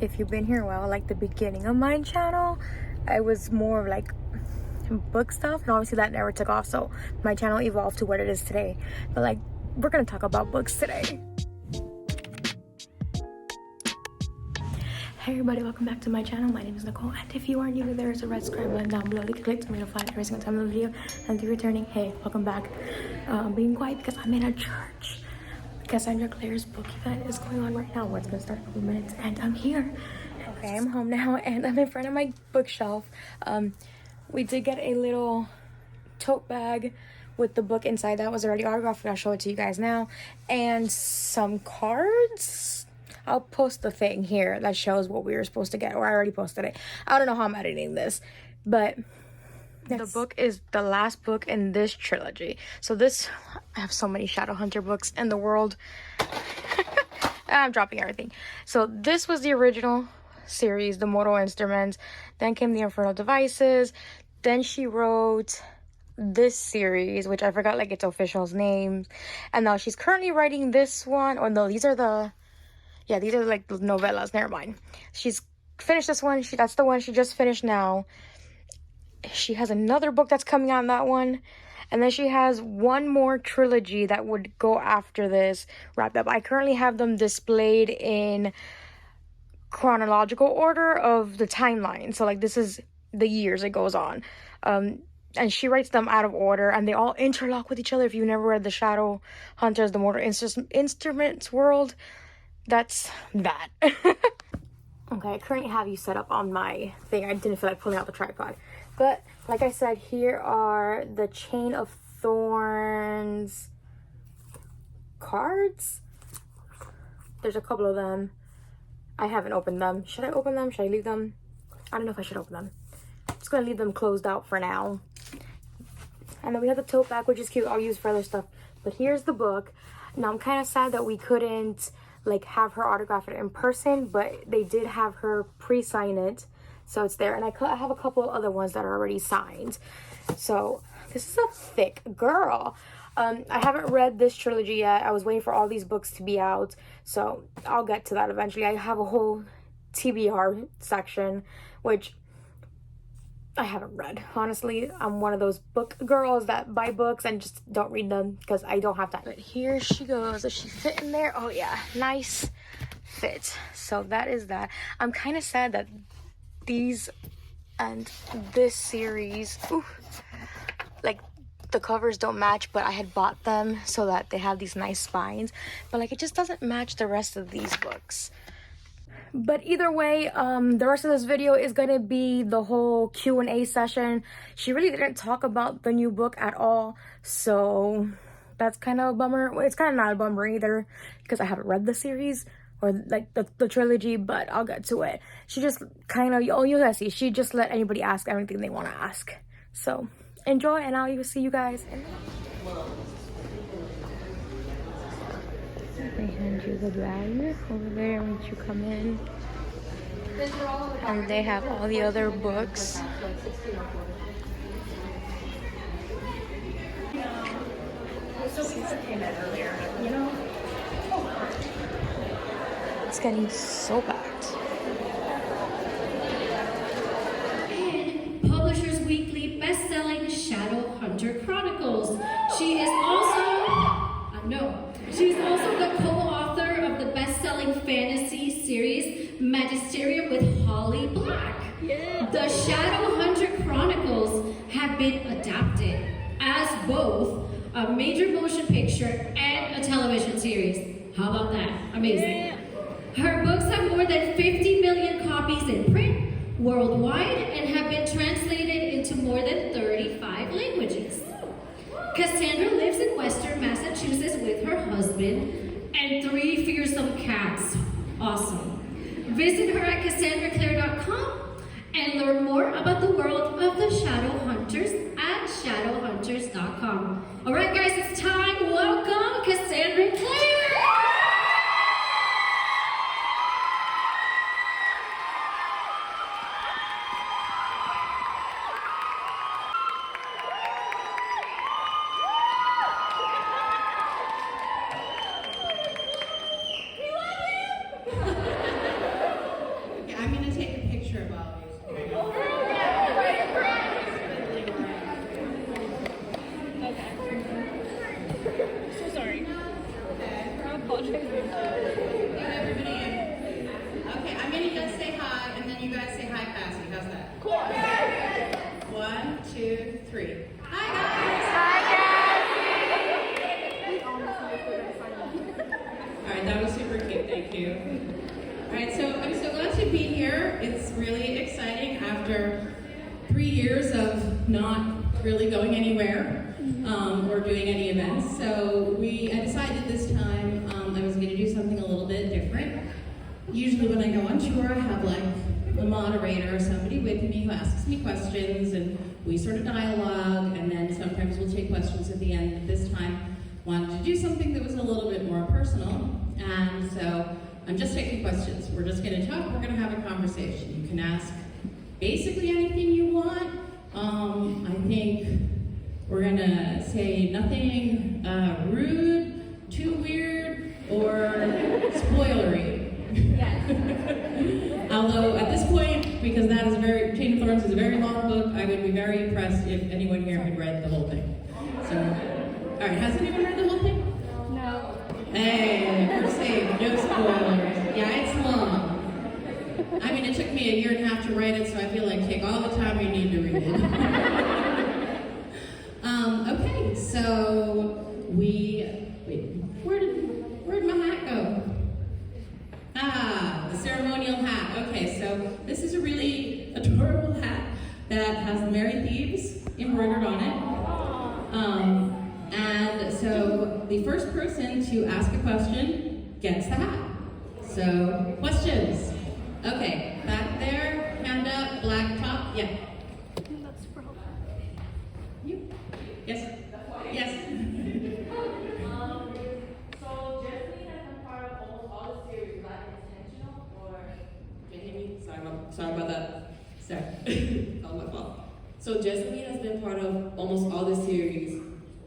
if you've been here a while, like the beginning of my channel, I was more of like book stuff, and obviously that never took off, so my channel evolved to what it is today. But like, we're gonna talk about books today. Hey everybody, welcome back to my channel. My name is Nicole, and if you are new, there is a red subscribe button down below. You can click to notify every single time of the video. And if you're returning, hey, welcome back. I'm being quiet because I'm in a church. Cassandra Clare's book event is going on right now. It's gonna start in a couple minutes, and I'm here. Okay, I'm home now, and I'm in front of my bookshelf. We did get a little tote bag with the book inside that was already autographed. I'll show it to you guys now, and some cards. I'll post the thing here that shows what we were supposed to get, or I already posted it. I don't know how I'm editing this, but the book is the last book in this trilogy. So this, I have so many Shadowhunter books in the world. I'm dropping everything. So this was the original series, the Mortal Instruments. Then came the Infernal Devices. Then she wrote this series, which I forgot like its official name. And now she's currently writing this one. Oh no, these are like the novellas. Never mind. She's finished this one. That's the one she just finished now. She has another book that's coming out in that one. And then she has one more trilogy that would go after this wrapped up. I currently have them displayed in chronological order of the timeline. So like this is the years it goes on. And she writes them out of order, and they all interlock with each other. If you've never read the Shadowhunters, the Mortal Instruments world, that's that. Okay, I currently have you set up on my thing. I didn't feel like pulling out the tripod. But like I said, here are the Chain of Thorns cards. There's a couple of them. I haven't opened them. Should I open them? Should I leave them? I don't know if I should open them. I'm just gonna leave them closed out for now. And then we have the tote bag, which is cute. I'll use for other stuff. But here's the book. Now I'm kind of sad that we couldn't like have her autograph it in person, but they did have her pre-sign it, so it's there. And I have a couple of other ones that are already signed. So this is a thick girl. I haven't read this trilogy yet. I was waiting for all these books to be out, so I'll get to that eventually. I have a whole TBR section, which I haven't read. Honestly, I'm one of those book girls that buy books and just don't read them because I don't have time. But here she goes. Does she fit in there? Oh yeah, nice fit. So that is that. I'm kind of sad that these and this series, like the covers don't match, but I had bought them so that they have these nice spines. But like it just doesn't match the rest of these books. But either way, the rest of this video is going to be the whole Q&A session. She really didn't talk about the new book at all, so that's kind of a bummer. Well, it's kind of not a bummer either, because I haven't read the series, or like the trilogy, but I'll get to it. She just kind of, you'll guys see, she just let anybody ask everything they want to ask. So enjoy, and I'll see you guys in They hand you the bag over there once you come in. And they have all the other books. It's getting so packed. And Publishers Weekly best-selling Shadowhunter Chronicles. She is also the co-author of the best-selling fantasy series Magisterium with Holly Black. Yeah. The Shadowhunter Chronicles have been adapted as both a major motion picture and a television series. How about that? Amazing. Yeah. Her books have more than 50 million copies in print worldwide and have been translated into more than 35 languages. Cassandra lives in Western Massachusetts with her husband and 3 fearsome cats. Awesome. Visit her at CassandraClare.com and learn more about the world of the Shadowhunters at Shadowhunters.com. Alright guys, it's time. Welcome Cassandra Clare! I'm going to take a picture of all of you. So sorry. I apologize. Everybody in. Okay, I'm going to just say hi, and then you guys say hi, Cassie. How's that? Cool. 1, 2, 3. Hi, guys. All right, that was super cute. Thank you. All right, so I'm so glad to be here. It's really exciting after 3 years of not really going anywhere or doing any events. So I decided this time I was going to do something a little bit different. Usually when I go on tour, I have like a moderator or somebody with me who asks me questions, and we sort of dialogue, and then sometimes we'll take questions at the end. This time, wanted to do something that was a little bit more personal, and so I'm just taking questions. We're just going to talk. We're going to have a conversation. You can ask basically anything you want. I think we're going to say nothing rude, too weird, or spoilery. Although at this point, because that is Chain of Thorns is a very long book, I would be very impressed if anyone here had read the whole thing. So, all right, has anyone read the whole thing? No. Hey, we're safe. No spoilers. Yeah, it's long. I mean, it took me a year and a half to write it, so I feel like take all the time you need to read it. Okay, so where'd my hat go? Ah, the ceremonial hat. Okay, so this is a really adorable hat that has Merry Thieves embroidered on it. And so the first person to ask a question gets the hat. So, questions? Okay, back there, hand up, black top, yeah. That's for help. You? Yes? Yes. So Jessamine has been part of almost all the series. Is that intentional or? Can you hear me? Sorry about that. Sorry. That was my fault. So Jessamine has been part of almost all the series,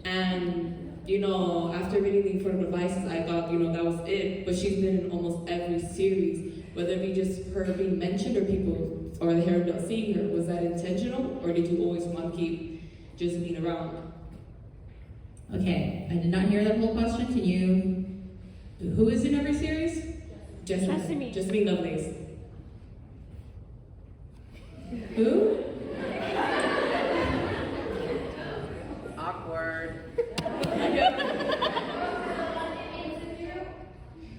and after reading the Infernal Devices, I thought that was it. But she's been in almost every series, whether it be just her being mentioned or people or her not seeing her. Was that intentional, or did you always want to keep Jessamine around? Okay, I did not hear that whole question. Can you? Who is in every series? Jessamine. Jessamine Lovelace. Who? Awkward.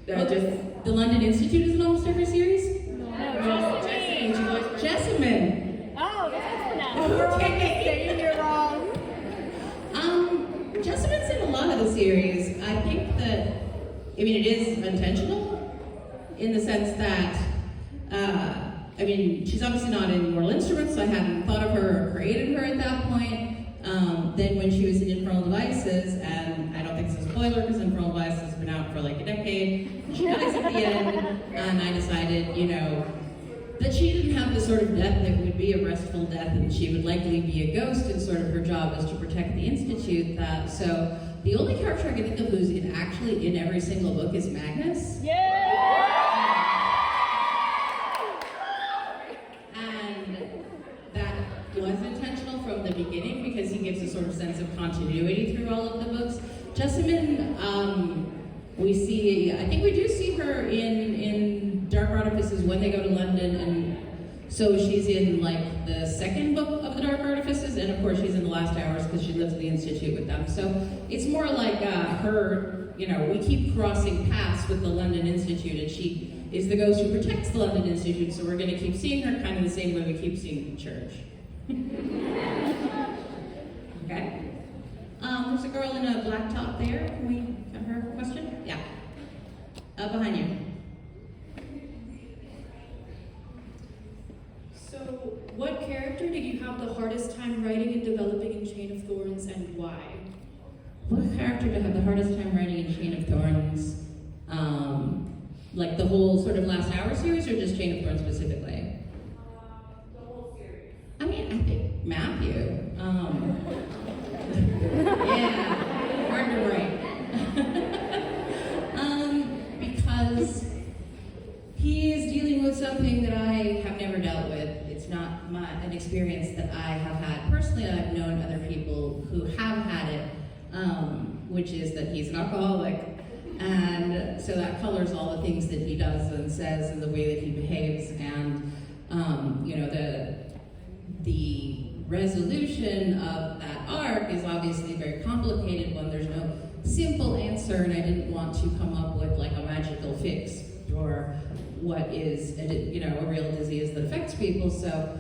The London Institute is in almost every series? No, Jessamine. She was Jessamine. Oh, that's now. Okay. You're wrong. Jessamine's in a lot of the series. I think that, it is intentional in the sense that, she's obviously not in Mortal Instruments, so I hadn't thought of her or created her at that point. Then when she was in Infernal Devices, and I don't think it's a spoiler because Infernal Devices has been out for like a decade, and she dies at the end, and I decided, that she didn't have the sort of death that would be a restful death, and she would likely be a ghost, and sort of her job is to protect the Institute. So the only character I can think of who's actually in every single book is Magnus. And that was intentional from the beginning because he gives a sort of sense of continuity through all of the books. Jessamine, I think we do see her in Dark Artifices when they go to London, and so she's in like the second book of the Dark Artifices, and of course she's in the last hours because she lives at the Institute with them. So it's more like her, we keep crossing paths with the London Institute, and she is the ghost who protects the London Institute, so we're going to keep seeing her kind of the same way we keep seeing the church. Okay. There's a girl in a black top there. Can we have her question? Yeah. Behind you. So, what character did you have the hardest time writing and developing in Chain of Thorns, and why? What character did I have the hardest time writing in Chain of Thorns? Like the whole sort of Last Hour series, or just Chain of Thorns specifically? The whole series. I think Matthew. Yeah, hard to write. Because he is dealing with something something that I have never dealt with. It's not an experience that I have had. Personally, I've known other people who have had it, which is that he's an alcoholic. And so that colors all the things that he does and says and the way that he behaves. And, you know, the resolution of that arc is obviously a very complicated one. There's no simple answer, and I didn't want to come up with like a magical fix for what is, you know, a real disease that affects people. So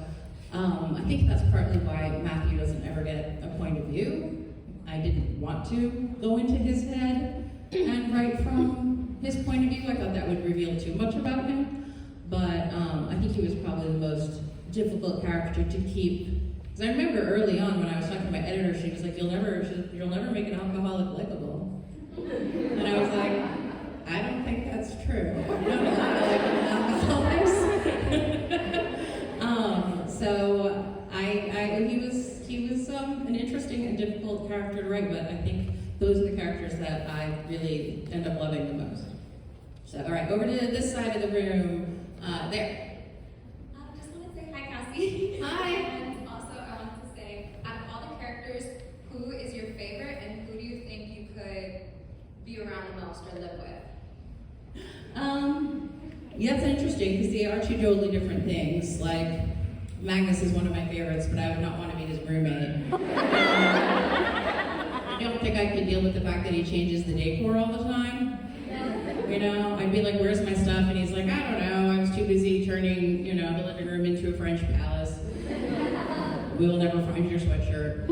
I think that's partly why Matthew doesn't ever get a point of view. I didn't want to go into his head and write from his point of view. I thought that would reveal too much about him. But I think he was probably the most difficult character to keep. Because I remember early on when I was talking to my editor, she was like, you'll never make an alcoholic likable. And I was like, I don't think that's true. I don't like alcoholics. So he was an interesting and difficult character to write, but I think those are the characters that I really end up loving the most. So, all right, over to this side of the room. There. Just want to say hi, Cassie. Hi. And also, I want to say, out of all the characters, who is your favorite, and who do you think you could be around the most or live with? Yeah, that's interesting because they are two totally different things. Like, Magnus is one of my favorites, but I would not want to be his roommate. I don't think I could deal with the fact that he changes the decor all the time. You know, I'd be like, where's my stuff? And he's like, I don't know, I was too busy turning, you know, the living room into a French palace. We will never find your sweatshirt.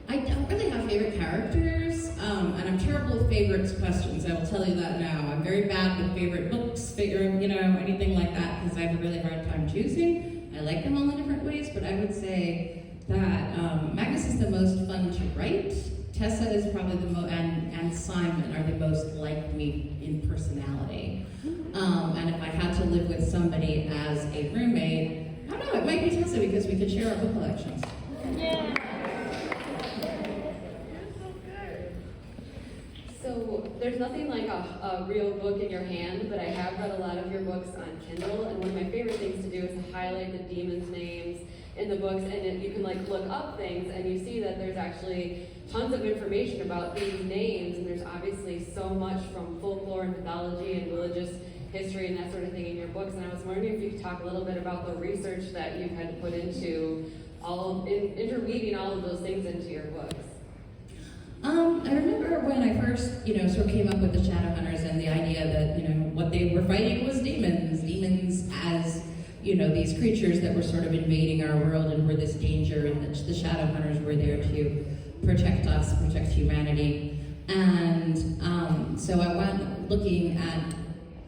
I don't really have favorite characters, and I'm terrible with favorites questions, I will tell you that now. I'm very bad with favorite books, you know, anything like that, because I have a really hard time choosing. I like them all in different ways, but I would say that Magnus is the most fun to write. Tessa is probably the most, and Simon are the most like me in personality. And if I had to live with somebody as a roommate, I don't know, it might be Tessa because we could share our book collections. Yeah. So there's nothing like a real book in your hand, but I have read a lot of your books on Kindle, and one of my favorite things to do is to highlight the demons' names in the books, and you can like look up things, and you see that there's actually tons of information about these names, and there's obviously so much from folklore and mythology and religious history and that sort of thing in your books. And I was wondering if you could talk a little bit about the research that you've had to put into interweaving all of those things into your books. I remember when I first, you know, sort of came up with the Shadowhunters and the idea that, you know, what they were fighting was demons. Demons as, you know, these creatures that were sort of invading our world and were this danger, and that the Shadowhunters were there to protect us, protect humanity. And so I went looking at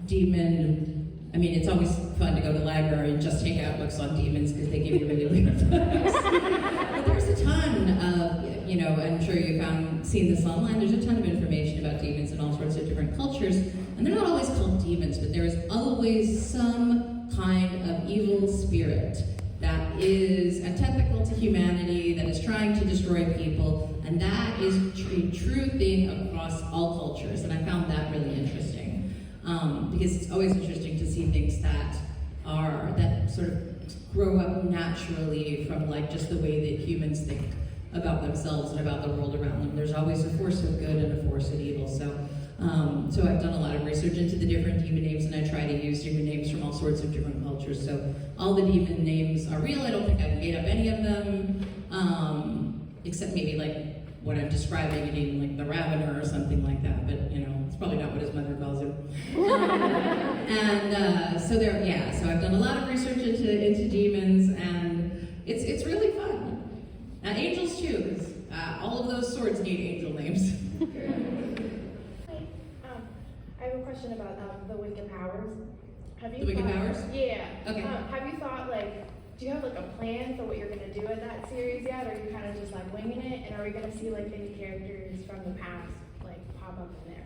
demon. I mean, it's always fun to go to the library and just take out books on demons because they give you really weird books. But there's a ton of, you know, I'm sure you've seen this online, there's a ton of information about demons in all sorts of different cultures. And they're not always called demons, but there is always some kind of evil spirit that is antithetical to humanity, that is trying to destroy people, and that is a true thing across all cultures. And I found that really interesting. Because it's always interesting to see things that sort of grow up naturally from like just the way that humans think about themselves and about the world around them. There's always a force of good and a force of evil. So I've done a lot of research into the different demon names, and I try to use demon names from all sorts of different cultures. So all the demon names are real. I don't think I've made up any of them, except maybe like what I'm describing, a name like the Ravener or something like that. But you know, it's probably not what his mother calls him. So I've done a lot of research into demons, and it's really fun. Angels too, because all of those swords need angel names. I have a question about the wicked powers. The wicked powers? Yeah. Okay. Have you thought, like, do you have like a plan for what you're gonna do in that series yet, or are you kind of just like winging it? And are we gonna see like any characters from the past like pop up in there?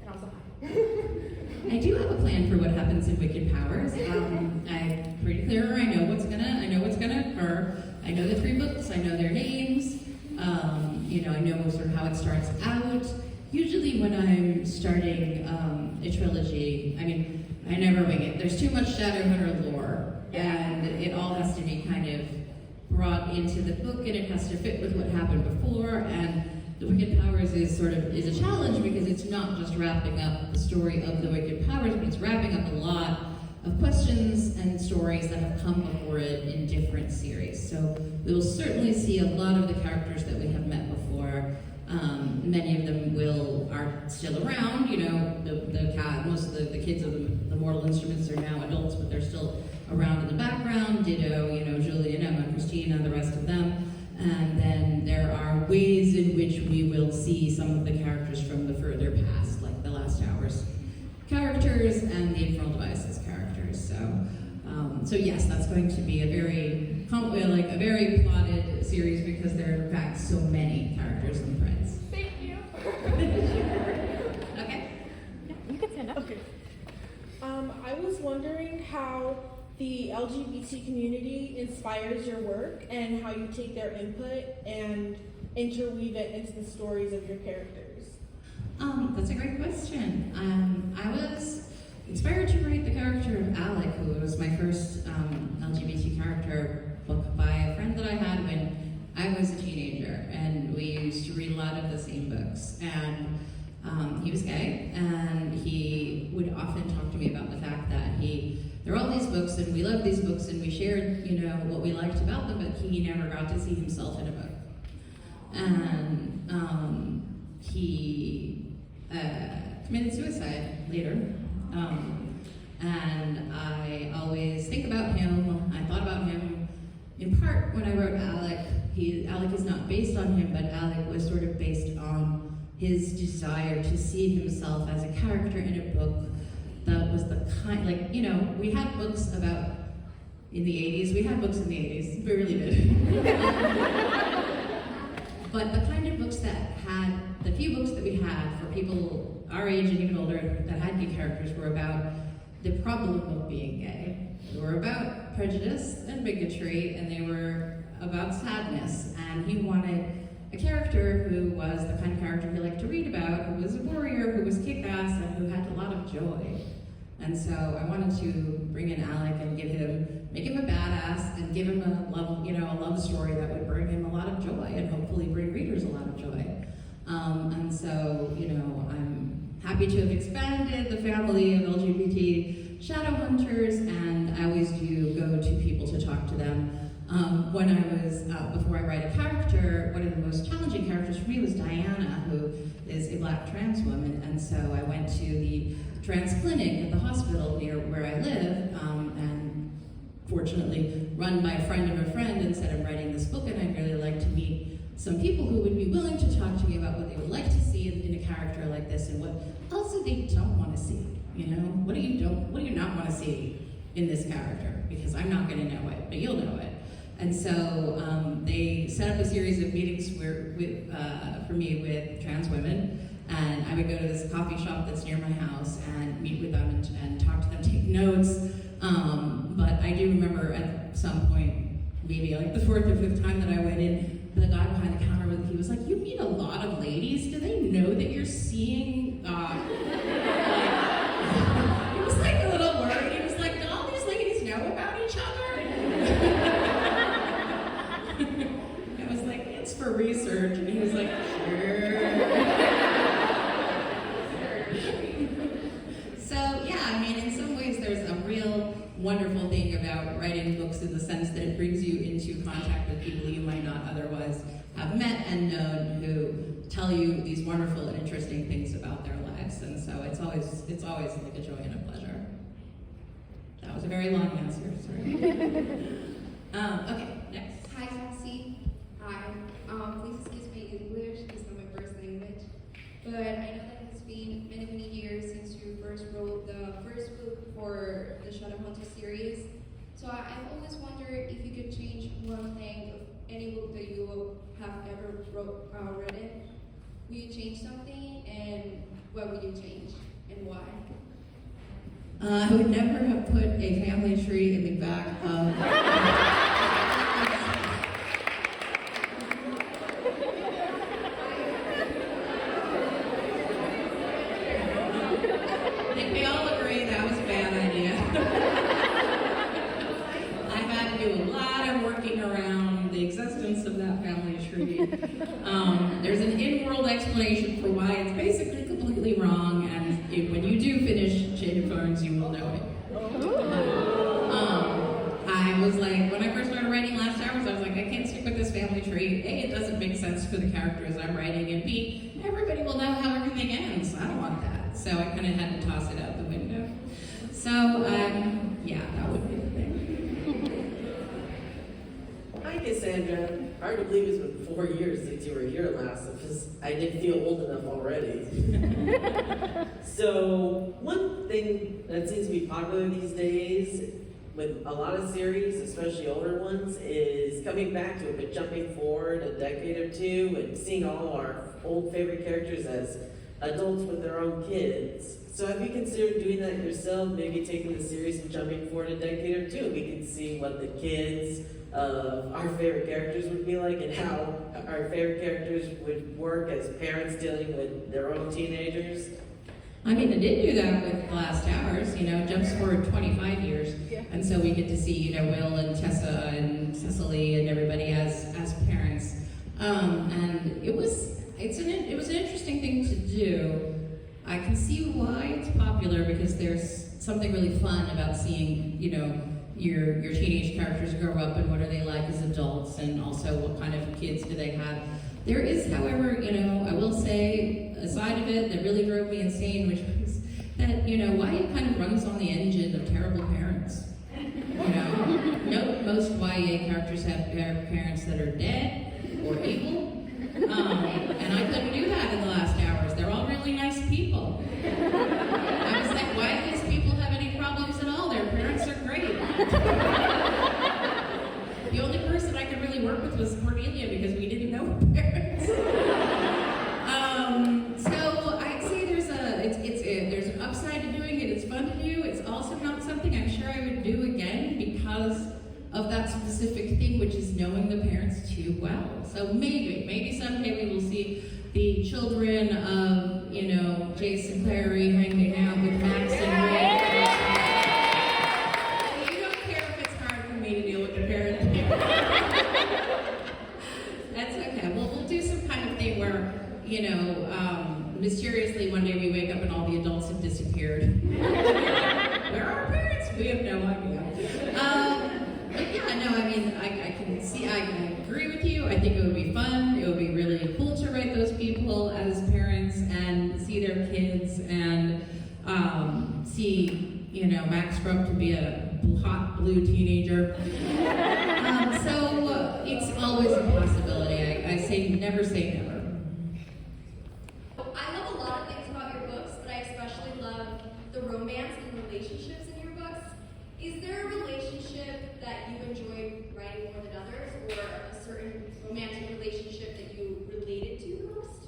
And also, hi. I do have a plan for what happens in Wicked Powers. I'm pretty clear. I know what's gonna occur. I know the 3 books. I know their names. You know, I know sort of how it starts out. Usually, when I'm starting a trilogy, I mean, I never wing it. There's too much Shadowhunter lore, and it all has to be kind of brought into the book, and it has to fit with what happened before. And the Wicked Powers is a challenge because it's not just wrapping up the story of the Wicked Powers, but it's wrapping up a lot of questions and stories that have come before it in different series. So we will certainly see a lot of the characters that we have met before. Many of them are still around. You know, most of the kids of the Mortal Instruments are now adults, but they're still around in the background. Ditto, you know, Julian, Emma, Christina, the rest of them. And then there are ways in which we will see some of the characters from the further past, like the Last Hours characters and the Infernal Devices characters. So yes, that's going to be a very plotted series because there are in fact so many characters and friends. Thank you. Okay. You can stand up. Okay. I was wondering how the LGBT community inspires your work and how you take their input and interweave it into the stories of your characters. That's a great question. I was inspired to write the character of Alec, who was my first LGBT character book by a friend that I had when I was a teenager, and we used to read a lot of the same books. And he was gay, and he would often talk to me about the fact that there are all these books, and we loved these books, and we shared, you know, what we liked about them, but he never got to see himself in a book. And he committed suicide later. And I always think about him. I thought about him in part when I wrote Alec. Alec is not based on him, but Alec was sort of based on his desire to see himself as a character in a book that was the kind, like, you know, we had books about, in the 80s, we had books in the 80s, we really did. But the kind of books that had, the few books that we had for people our age and even older that had gay characters were about the problem of being gay. They were about prejudice and bigotry, and they were about sadness. And he wanted a character who was the kind of character he liked to read about, who was a warrior, who was kick-ass, and who had a lot of joy. And so I wanted to bring in Alec and make him a badass, and give him a love story that would bring him a lot of joy, and hopefully bring readers a lot of joy. And so, you know, I'm happy to have expanded the family of LGBT shadow hunters, and I always do go to people to talk to them. Before I write a character, one of the most challenging characters for me was Diana, who is a Black trans woman, and so I went to the trans clinic at the hospital near where I live, and fortunately run by a friend of a friend, and said I'm writing this book and I'd really like to meet some people who would be willing to talk to me about what they would like to see in a character like this, and what also they don't want to see. You know, what do you not want to see in this character? Because I'm not going to know it, but you'll know it. And so they set up a series of meetings for me with trans women, and I would go to this coffee shop that's near my house and meet with them and talk to them, take notes. But I do remember at some point, maybe like the fourth or fifth time that I went in, the guy behind the counter, he was like, "You meet a lot of ladies. Do they know that you're seeing?" He was like a little worried. He was like, "Do all these ladies know about each other?" I was like, "It's for research," and he was like, "Sure." So yeah, I mean, in some ways, there's a real wonderful thing about writing books in the sense that it brings you into contact with people you might not otherwise have met and known, who tell you these wonderful and interesting things about their lives. And so it's always like a joy and a pleasure. That was a very long answer, sorry. Okay, next. Hi, Cassie. Hi. Please excuse my English, it's not my first language. But I know that it's been many, many years since you first wrote the first book for the Shadowhunter series. So I've always wondered if you could change one thing of any book that you have ever written. Will you change something, and what would you change, and why? I would never have put a family tree in the back of... I think we all agree that was a bad tree. There's an in-world explanation for why it's basically completely wrong, and when you do finish Chain of Thorns, you will know it. I was like, when I first started writing Last Hours, I was like, I can't stick with this family tree. A, it doesn't make sense for the characters I'm writing, and B, everybody will know how everything ends. I don't want that. So I kind of had to toss it out the window. So, yeah, that would be the thing. Hi, Cassandra. Hard to believe it's been 4 years since you were here last, because I didn't feel old enough already. So, one thing that seems to be popular these days with a lot of series, especially older ones, is coming back to it, but jumping forward a decade or two and seeing all our old favorite characters as adults with their own kids. So have you considered doing that yourself, maybe taking the series and jumping forward a decade or two? We can see what the kids of our favorite characters would be like and how our favorite characters would work as parents dealing with their own teenagers. I mean, I did do that with Last Hours, jumps forward 25 years. Yeah. And so we get to see, Will and Tessa and Cecily and everybody as parents. And it was an interesting thing to do. I can see why it's popular because there's something really fun about seeing, your teenage characters grow up and what are they like as adults, and also what kind of kids do they have. There is, however, I will say, a side of it that really drove me insane, which was that, YA kind of runs on the engine of terrible parents. Most YA characters have parents that are dead or evil, and I couldn't do that in the Last Hours. They're all really nice people. I was like, why do these people have any problems at all? Their parents are great. The only person I could really work with was Cornelia because we didn't know her parents. So I'd say there's an upside to doing it. It's fun to do. It's also not something I'm sure I would do again because of that specific thing, which is knowing the parents too well. So maybe someday we will see the children of, Jason Clary hanging out with Max and Ray. You don't care if it's hard for me to deal with the parents. That's okay. Well, we'll do some kind of thing where, mysteriously one day we wake up and all the adults have disappeared. Where are our parents? We have no idea. But yeah, no, I mean, I can see, I agree with you. I think it would be fun. It would be really cool to write those people as parents and see their kids and see, Max grow up to be a hot blue teenager. So it's always a possibility. I say never say never. I love a lot of things about your books, but I especially love the romance and relationships in your books. Is there a relationship that you enjoyed writing more than others, or a certain romantic relationship that you related to the most?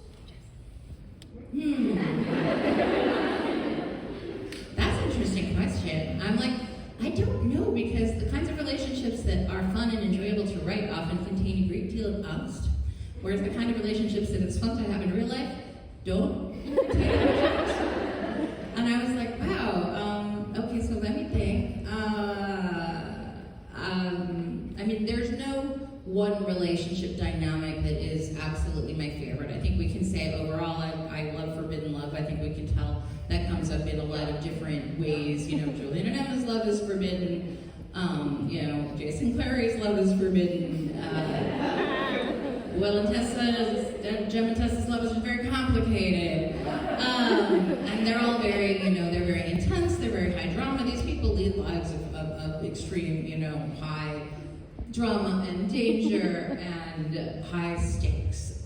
That's an interesting question. I'm like, I don't know, because the kinds of relationships that are fun and enjoyable to write often contain a great deal of angst, whereas the kind of relationships that it's fun to have in real life don't contain angst. And I was like, wow, okay, so let me think. I mean, there's no one relationship dynamic that is absolutely my favorite. I think we can say overall, I love forbidden love. I think we can tell that comes up in a lot of different ways. Julian and Emma's love is forbidden. Jason Clary's love is forbidden. Will and Jem and Tessa's love is very complicated. And they're all very, they're very intense, they're very high drama. These people lead lives of extreme, high drama and danger and high stakes.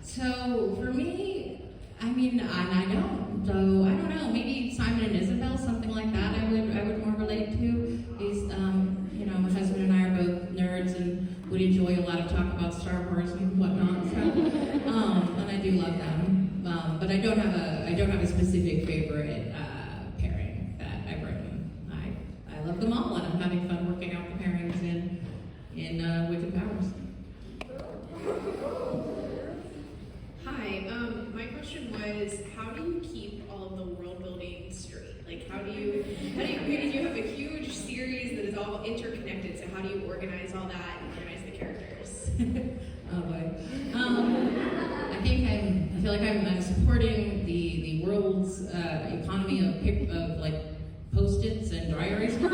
So for me, I mean, I don't. So I don't know. Maybe Simon and Isabel, something like that. I would more relate to. He's, my husband and I are both nerds and would enjoy a lot of talk about Star Wars and whatnot. So, and I do love them. But I don't have a specific favorite pairing that I've written. I love them all, and I'm having fun working out the pairings in Wicked Powers. Hi, my question was, how do you keep all of the world building straight? Like, because you have a huge series that is all interconnected, so how do you organize all that and organize the characters? Oh boy. For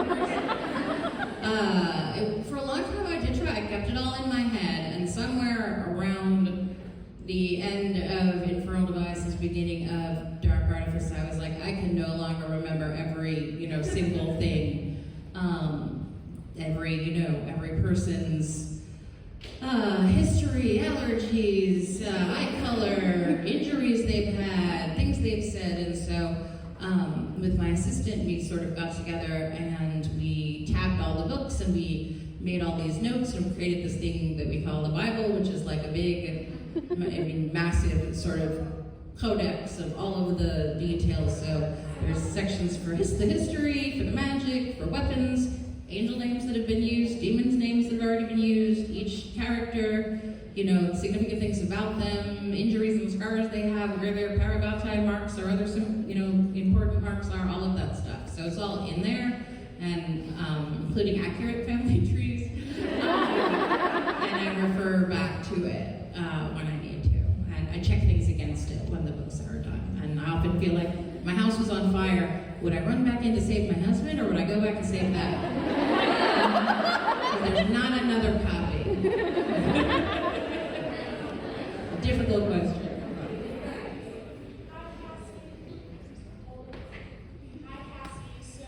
a long time I did try. I kept it all in my head, and somewhere around the end of Infernal Devices, beginning of Dark Artifice, I was like, I can no longer remember every, single thing. Every person's history, allergies, eye color, injuries they've had, things they've said, and so with my assistant, we sort of got together and we tabbed all the books and we made all these notes and created this thing that we call the Bible, which is like a big, massive sort of codex of all of the details. So there's sections for the history, for the magic, for weapons, angel names that have been used, demons names that have already been used, each character, significant things about them, injuries and scars they have, where their paragati marks or other, important marks are, all of that stuff. So it's all in there, and including accurate family trees. And I refer back to it when I need to. And I check things against it when the books are done. And I often feel like my house was on fire. Would I run back in to save my husband, or would I go back and save that? There's not another copy. A difficult question. Hi Cassie, so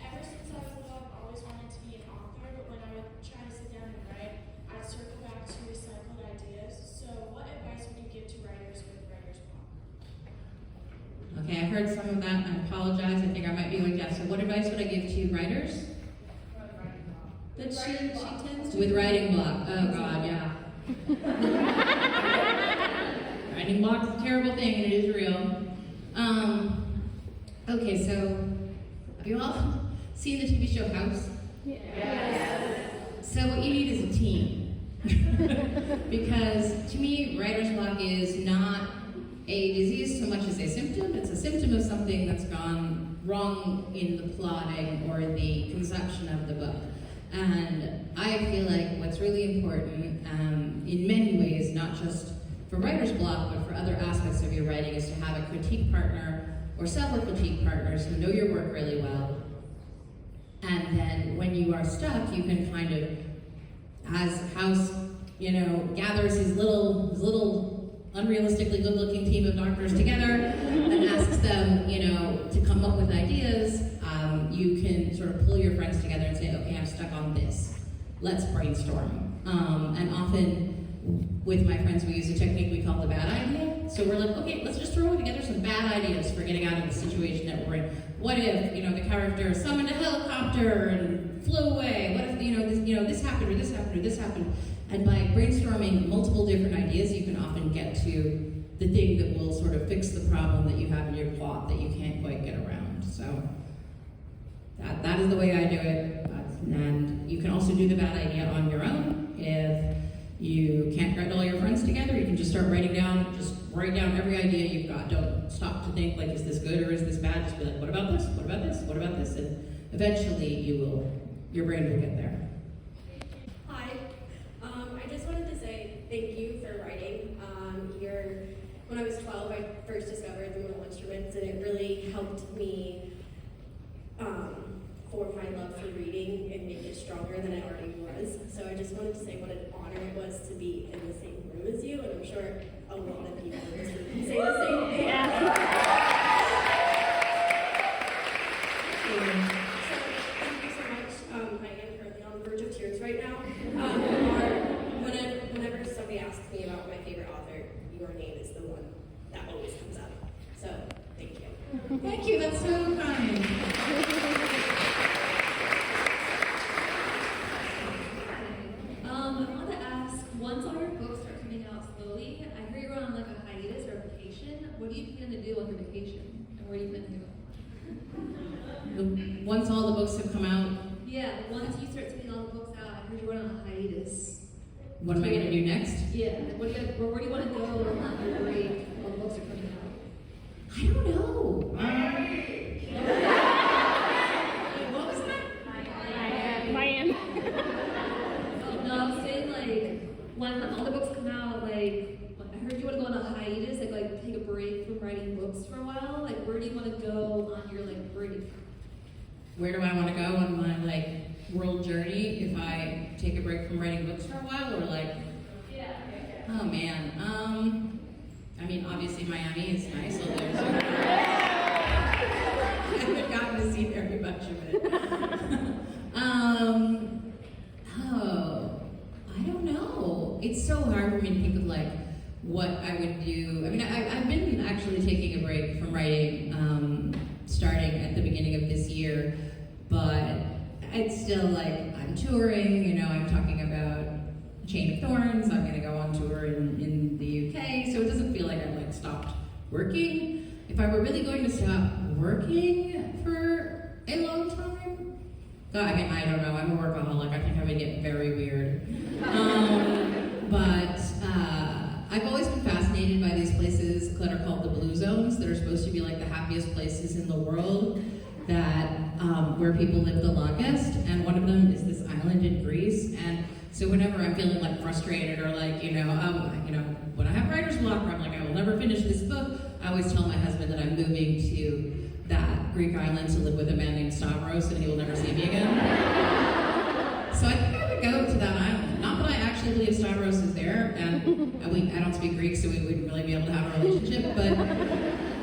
ever since I was little I've always wanted to be an author, but when I would try to sit down and write, I'd circle back to recycled ideas. So what advice would you give to writers with writer's block? Okay, I heard some of that, and I apologize. I think I might be like that. So what advice would I give to writers? That she tends to... With writing block. Oh God, yeah. Writing block is a terrible thing, and it is real. Okay, so have you all seen the TV show House? Yes. So what you need is a team. Because to me, writer's block is not a disease so much as a symptom. It's a symptom of something that's gone wrong in the plotting or the conception of the book. And I feel like what's really important, in many ways, not just for writer's block, but for other aspects of your writing, is to have a critique partner or several critique partners who know your work really well. And then when you are stuck, you can kind of, as House, gathers his little unrealistically good-looking team of doctors together and asks them, to come up with ideas, you can sort of pull your friends together and say, okay, I'm stuck on this. Let's brainstorm. And often with my friends, we use a technique we call the bad idea. So we're like, okay, let's just throw together some bad ideas for getting out of the situation that we're in. What if, the character summoned a helicopter and flew away? What if, this happened or this happened or this happened? And by brainstorming multiple different ideas, you can often get to the thing that will sort of fix the problem that you have in your plot that you can't quite get around. So that is the way I do it. And you can also do the bad idea on your own. If you can't get all your friends together, you can just start write down every idea you've got. Don't stop to think, like, is this good or is this bad? Just be like, what about this? What about this? What about this? And eventually your brain will get there. Hi. I just wanted to say thank you for writing. When I was 12, I first discovered the musical instruments, and it really helped me form my love for reading and make it stronger than it already was. So I just wanted to say what an honor it was to be in the same room as you, and I'm sure a lot of people in this room say the same thing. Yeah. So thank you so much. I am currently on the verge of tears right now. Whenever somebody asks me about my favorite author, your name is the one that always comes up. So thank you. Thank you, that's so kind. I want to ask, once all your books are coming out slowly, I hear you're on like a hiatus or a vacation. What do you plan to do on your vacation? And where do you plan to go? Once all the books have come out, Yeah, once you start taking all the books out, I heard you're on a hiatus. what am I going to do next? Yeah, like where do you want to go on your break while the books are coming out? I don't know. What was that? Miami. No, I'm saying like when all the books come out, like I heard you want to go on a hiatus, like take a break from writing books for a while. Like where do you want to go on your like break? where do I want to go on my like world journey if I take a break from writing books for a while, or like, oh man, I mean, obviously Miami is nice, so there's. I haven't gotten to see very much of it. I don't know. It's so hard for me to think of like what I would do. I mean, I've been actually taking a break from writing, starting at the beginning of this year, but it's still like I'm touring. You know, I'm talking about Chain of Thorns. I'm going to go on tour in the UK, so it doesn't feel like I've like stopped working. If I were really going to stop working for a long time, God, I mean, I don't know. I'm a workaholic. I think I would get very weird. But I've always been fascinated by these places that are called the blue zones, that are supposed to be like the happiest places in the world, that where people live the longest. And one of them is this island in Greece. And so whenever I'm feeling like frustrated or like, when I have writer's block, where I'm like, I will never finish this book, I always tell my husband that I'm moving to that Greek island to live with a man named Stavros, and he will never see me again. So I think I would go to that island. Not that I actually believe Stavros is there, and I don't speak Greek, so we wouldn't really be able to have a relationship, but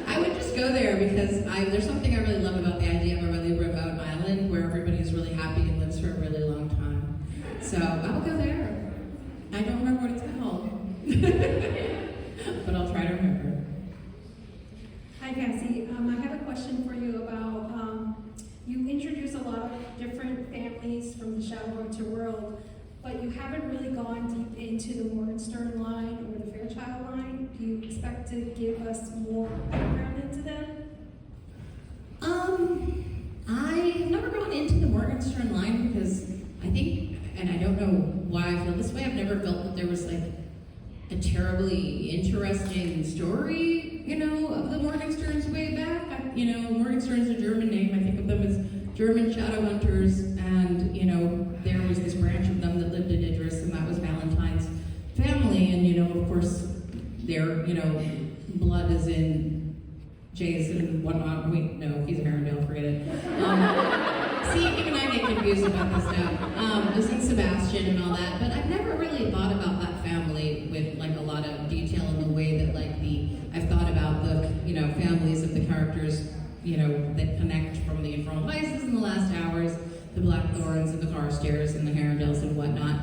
I would just go there because there's something I really love about the idea of a really remote island where everybody is really happy and lives for a really long time. So I will go there. I don't remember what it's called, but I'll try to remember. Hi, Cassie. I have a question for you about, you introduce a lot of different families from the Shadowhunter world, but you haven't really gone deep into the Morgenstern line or the Fairchild line. Do you expect to give us more background into them? I've never gone into the Morgenstern line because I think, and I don't know why I feel this way, I've never felt that there was like a terribly interesting story, of the Morgensterns way back. Morgenstern's a German name. I think of them as German shadow hunters, and, there was this branch of them that lived in Idris, and that was Valentine's family, and, of course, their, blood is in Jason and whatnot. Wait, no, he's a Arendelle, forget it. See, even I get confused about this now. Is in Sebastian and all that, but I've never really thought about that family with like a lot of detail in the way that I've thought about the, families of the characters, that connect from the Infernal Vices in the Last Hours, the Black Thorns and the Carstairs and the Harendells and whatnot.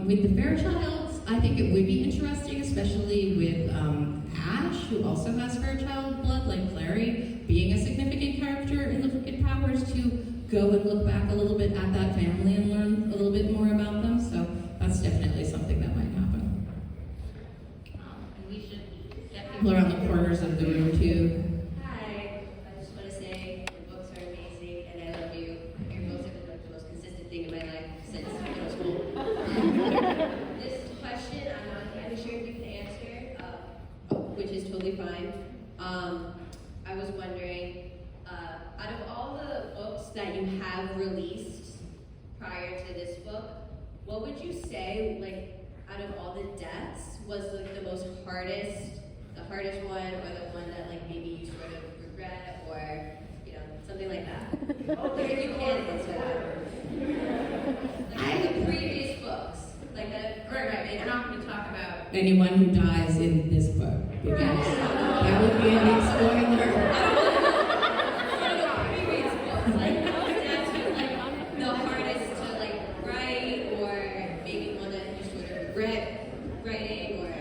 With the Fairchilds, I think it would be interesting, especially with Ash, who also has Fairchild blood, like Clary, being a significant character in the Wicked Powers, to go and look back a little bit at that family and learn a little bit more about them. So that's definitely something that might happen. And we should get People around the corners of the room too. Hi, I just want to say your books are amazing and I love you. Your books have been like the most consistent thing in my life since middle school. This question, I'm not entirely sure if you can answer, which is totally fine. I was wondering, out of all the books that you have released prior to this book, what would you say, like, out of all the deaths, was like the hardest one, or the one that like maybe you sort of regret, or something like that? If you can answer that. Like the previous books, like that. Right. And I'm not going to talk about Anyone who dies in this book, because that would be a big spoiler. the hardest to like write, or maybe one that you sort of regret writing, or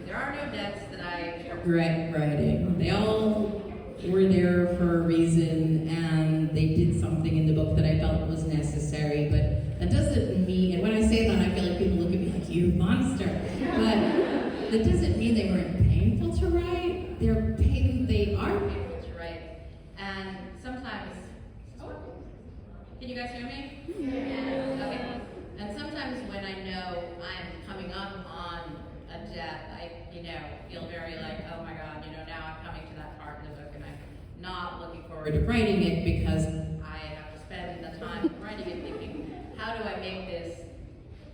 there are no deaths that I Regret writing. They all were there for a reason, and they did something in the book that I felt was necessary, but that doesn't mean, and when I say that, I feel like people look at me like, you monster, but that doesn't mean they weren't painful to write. They are painful to write, and sometimes, Can you guys hear me? Yeah. Okay. And sometimes when I know I'm coming up on a death, I, feel very like, oh my God, now I'm coming to that part in the book and I'm not looking forward to writing it because I have to spend the time writing it thinking, how do I make this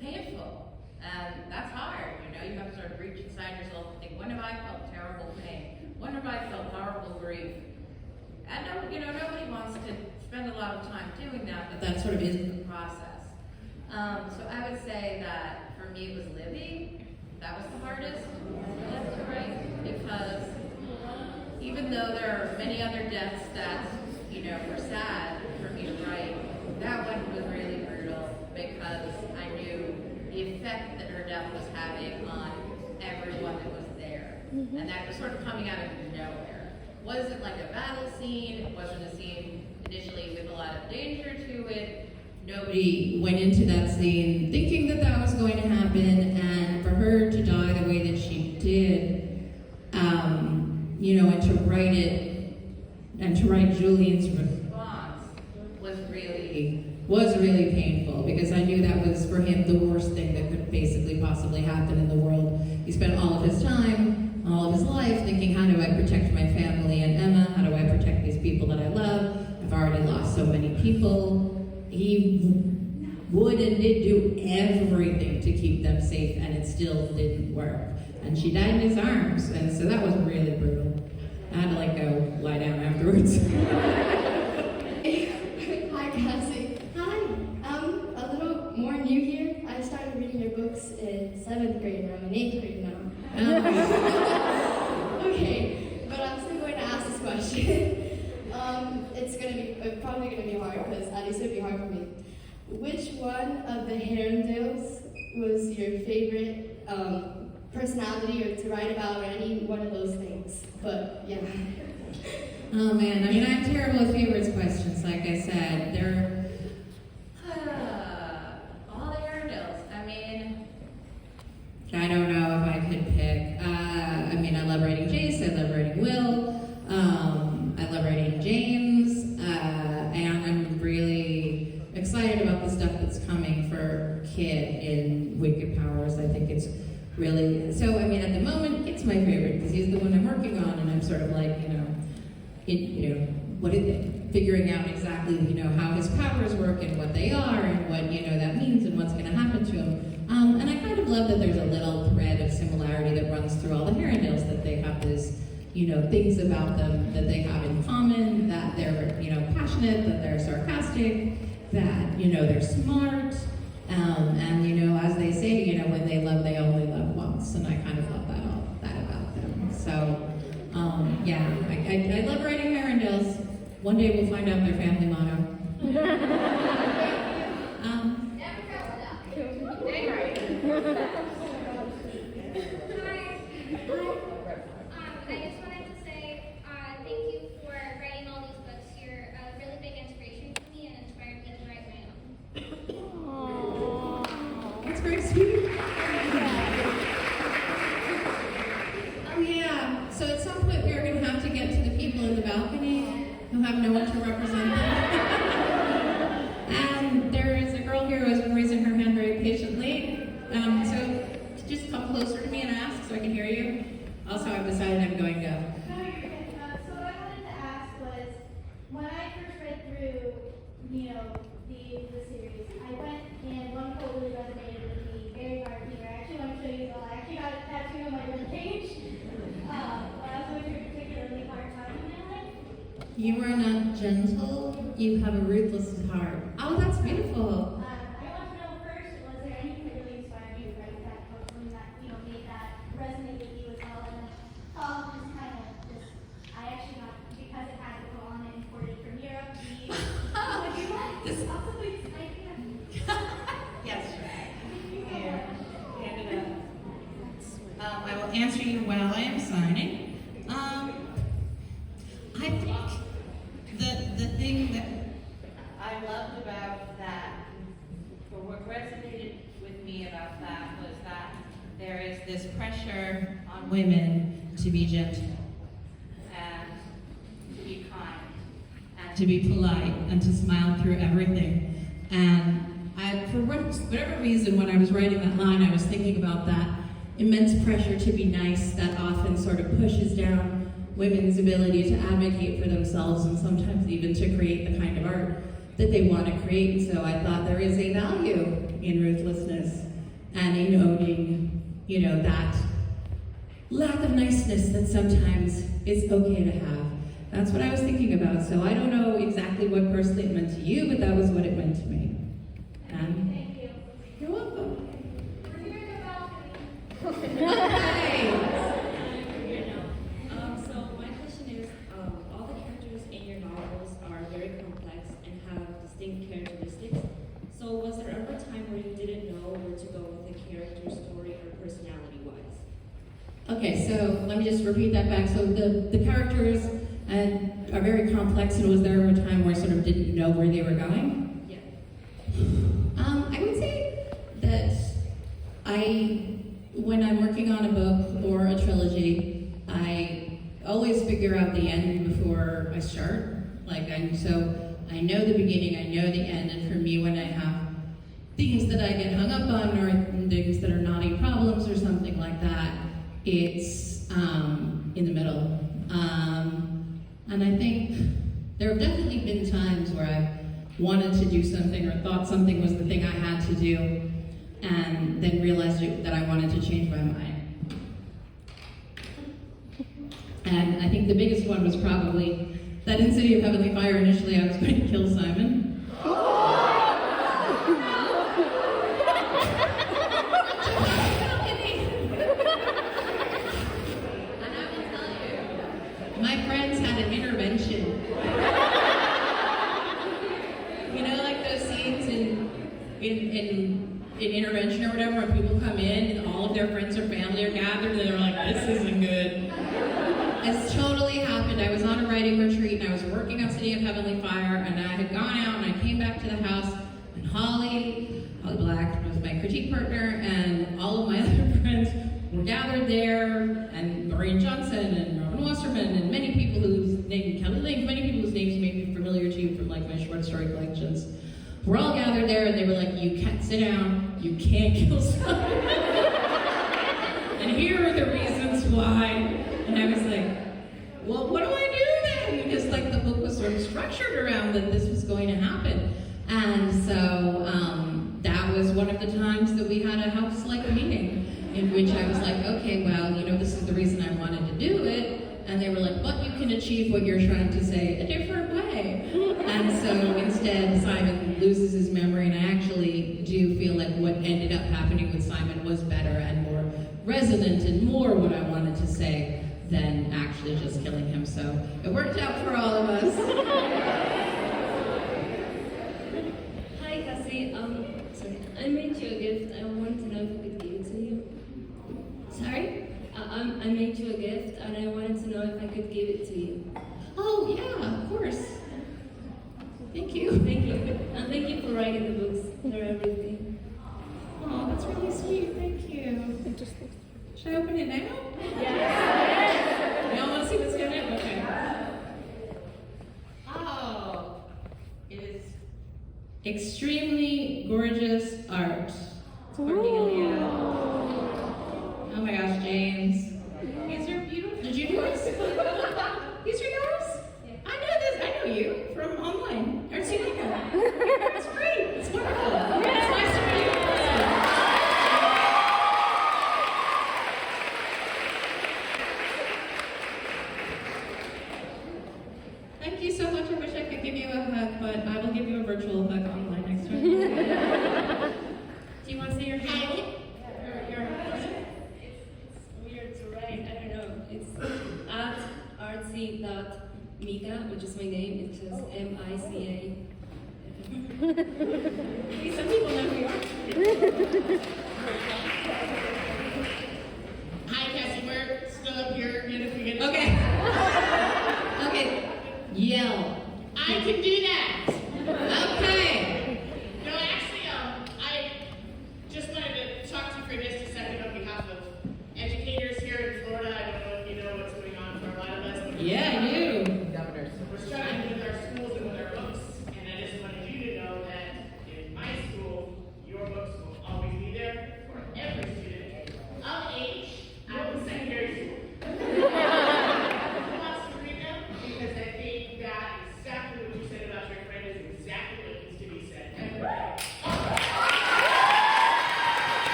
painful? And that's hard, you have to sort of reach inside yourself and think, when have I felt terrible pain? When have I felt horrible grief? And nobody wants to spend a lot of time doing that, but that sort of is the process. So I would say that for me it was Libby. That was the hardest to write, because even though there are many other deaths that, were sad for me to write, that one was really brutal because I knew the effect that her death was having on everyone that was there. And that was sort of coming out of nowhere. It wasn't like a battle scene, it wasn't a scene initially with a lot of danger to it. Nobody went into that scene thinking that that was going to happen, and for her to die the way that she did, and to write it, and to write Julian's response was really painful, because I knew that was for him the worst thing that could basically possibly happen in the world. He spent all of his time, all of his life thinking, how do I protect my family and Emma? How do I protect these people that I love? I've already lost so many people. He would and did do everything to keep them safe, and it still didn't work. And she died in his arms, and so that was really brutal. I had to go lie down afterwards. Hi, Cassie. Hi. I'm a little more new here. I started reading your books in 7th grade, and I'm in 8th grade now. Okay, but I'm still going to ask this question. It's probably gonna be hard, because at least it'll be hard for me. Which one of the Herondales was your favorite personality, or to write about, or any one of those things? But yeah. Oh man, I'm terrible at favorites questions. Like I said, they're all the Arendelles. I don't know if I could pick. I love writing Jace. I love writing Will. I love writing James, and I'm really excited about the stuff that's coming for Kit in Wicked Powers. I think it's really, so at the moment, Kit's my favorite because he's the one I'm working on, and I'm sort of figuring out exactly, how his powers work and what they are and what, that means and what's going to happen to him. And I kind of love that there's a little thread of similarity that runs through all the Herondales, that they have this, things about them that they have in common, that they're, passionate, that they're sarcastic, that, they're smart, and, as they say, when they love, they only love once, and I kind of love that about them. So, I love writing Herondales. One day we'll find out their family motto. I just wanted to say thank you for writing all these books. You're a really big inspiration for me and inspired me to write my own. That's very sweet. Oh yeah, so at some point we're going to have to get to the people in the balcony who have no one to represent them. And there is a girl here who has been raising her hand very patiently. So just come closer to me and ask so I can hear you. Also, I've decided I'm going to. No, you're good. So what I wanted to ask was, when I first read through, the series, I went and one quote really resonated with me very hard here. I actually want to show you all. I actually got a tattoo on my rib cage. When I was going through a particularly hard time in my life. You are not gentle, you have a ruthless heart. Oh, that's beautiful. I want to know first, was there anything that really inspired you to write that book, something that, made that resonate with you as well? And then just kind of I actually got, because it had to go on and imported from Europe, Yes. I will answer you while I am signing. I think the thing that I loved about that, or what resonated with me about that, was that there is this pressure on women to be gentle and to be kind. and to be polite and to smile through everything. And for whatever reason, when I was writing that line, I was thinking about that immense pressure to be nice that often sort of pushes down women's ability to advocate for themselves and sometimes even to create the kind of art that they want to create. So I thought there is a value in ruthlessness and in owning, that lack of niceness that sometimes is okay to have. That's what I was thinking about. So I don't know exactly what personally it meant to you, but that was what it meant to me. And Thank you. you're welcome. We're here in the balcony. So my question is, all the characters in your novels are very complex and have distinct characteristics. So was there ever a time where you didn't know where to go with the character story or personality-wise? Okay, so let me just repeat that back. So the characters are very complex, and was there ever a time where I sort of didn't know where they were going? Yeah. I would say that when I'm working on a book or a trilogy, I always figure out the end before I start. So I know the beginning, I know the end, and for me, when I have things that I get hung up on or things that are knotty problems or something like that, it's in the middle. And I think there have definitely been times where I've wanted to do something or thought something was the thing I had to do, and then realized that I wanted to change my mind. And I think the biggest one was probably that in City of Heavenly Fire, initially I was going to kill Simon. My friends had an intervention. You know, like those scenes in intervention or whatever, when people come in and all of their friends or family are gathered and they're like, this isn't good. It's totally happened. I was on a writing retreat and I was working on City of Heavenly Fire, and I had gone out and I came back to the house, and Holly Black was my critique partner, and all of my other friends were gathered there, and Maureen Johnson and Robin Wasserman and many people whose names, Kelly Link, many people whose names may be familiar to you from like my short story collections. We're all gathered there, and they were like, you can't sit down, you can't kill someone. And here are the reasons why. And I was like, well, what do I do then? Because like the book was sort of structured around that this was going to happen. And so that was one of the times that we had a house-like meeting in which I was like, okay, well, you know, this is the reason I wanted to do it. And they were like, but you can achieve what you're trying to say a different way. And so instead, Simon loses his memory, and I actually do feel like what ended up happening with Simon was better and more resonant and more what I wanted to say than actually just killing him. So it worked out for all of us. Hi, Cassie. Sorry. I made you a gift. I wanted to know if I could give it to you. Sorry? I made you a gift, and I wanted to know if I could give it to you. Oh, yeah, of course. Thank you. Thank you. And thank you for writing the books, for everything. Oh, that's really sweet. Thank you. Interesting. Should I open it now? Yes. Y'all want to see what's in it? Okay. Oh, it is extremely gorgeous art. Cornelia. Oh my gosh, James. These are beautiful. Did you do this? These are yours? I know this. I know you from online. Artsy Lego. It's great. It's wonderful. It's nice to meet you. Thank you so much. I wish I could give you a hug, but I will give you a virtual hug online next time. Do you want to say your handle? Your It's weird to write. I don't know. It's at artsy.mika, which is my name. It's just M-I-C-A. Some people know who you are. Hi, Cassie. We're still up here. Okay. Okay. Yell. I can do that. Okay. No, actually, I just wanted to talk to you for just a second on behalf of educators here in Florida. I don't know if you know what's going on for a lot of us. Yeah, I do. Governors. We're struggling with our schools and with our books, and I just wanted you to know that in my school, your books will always be there.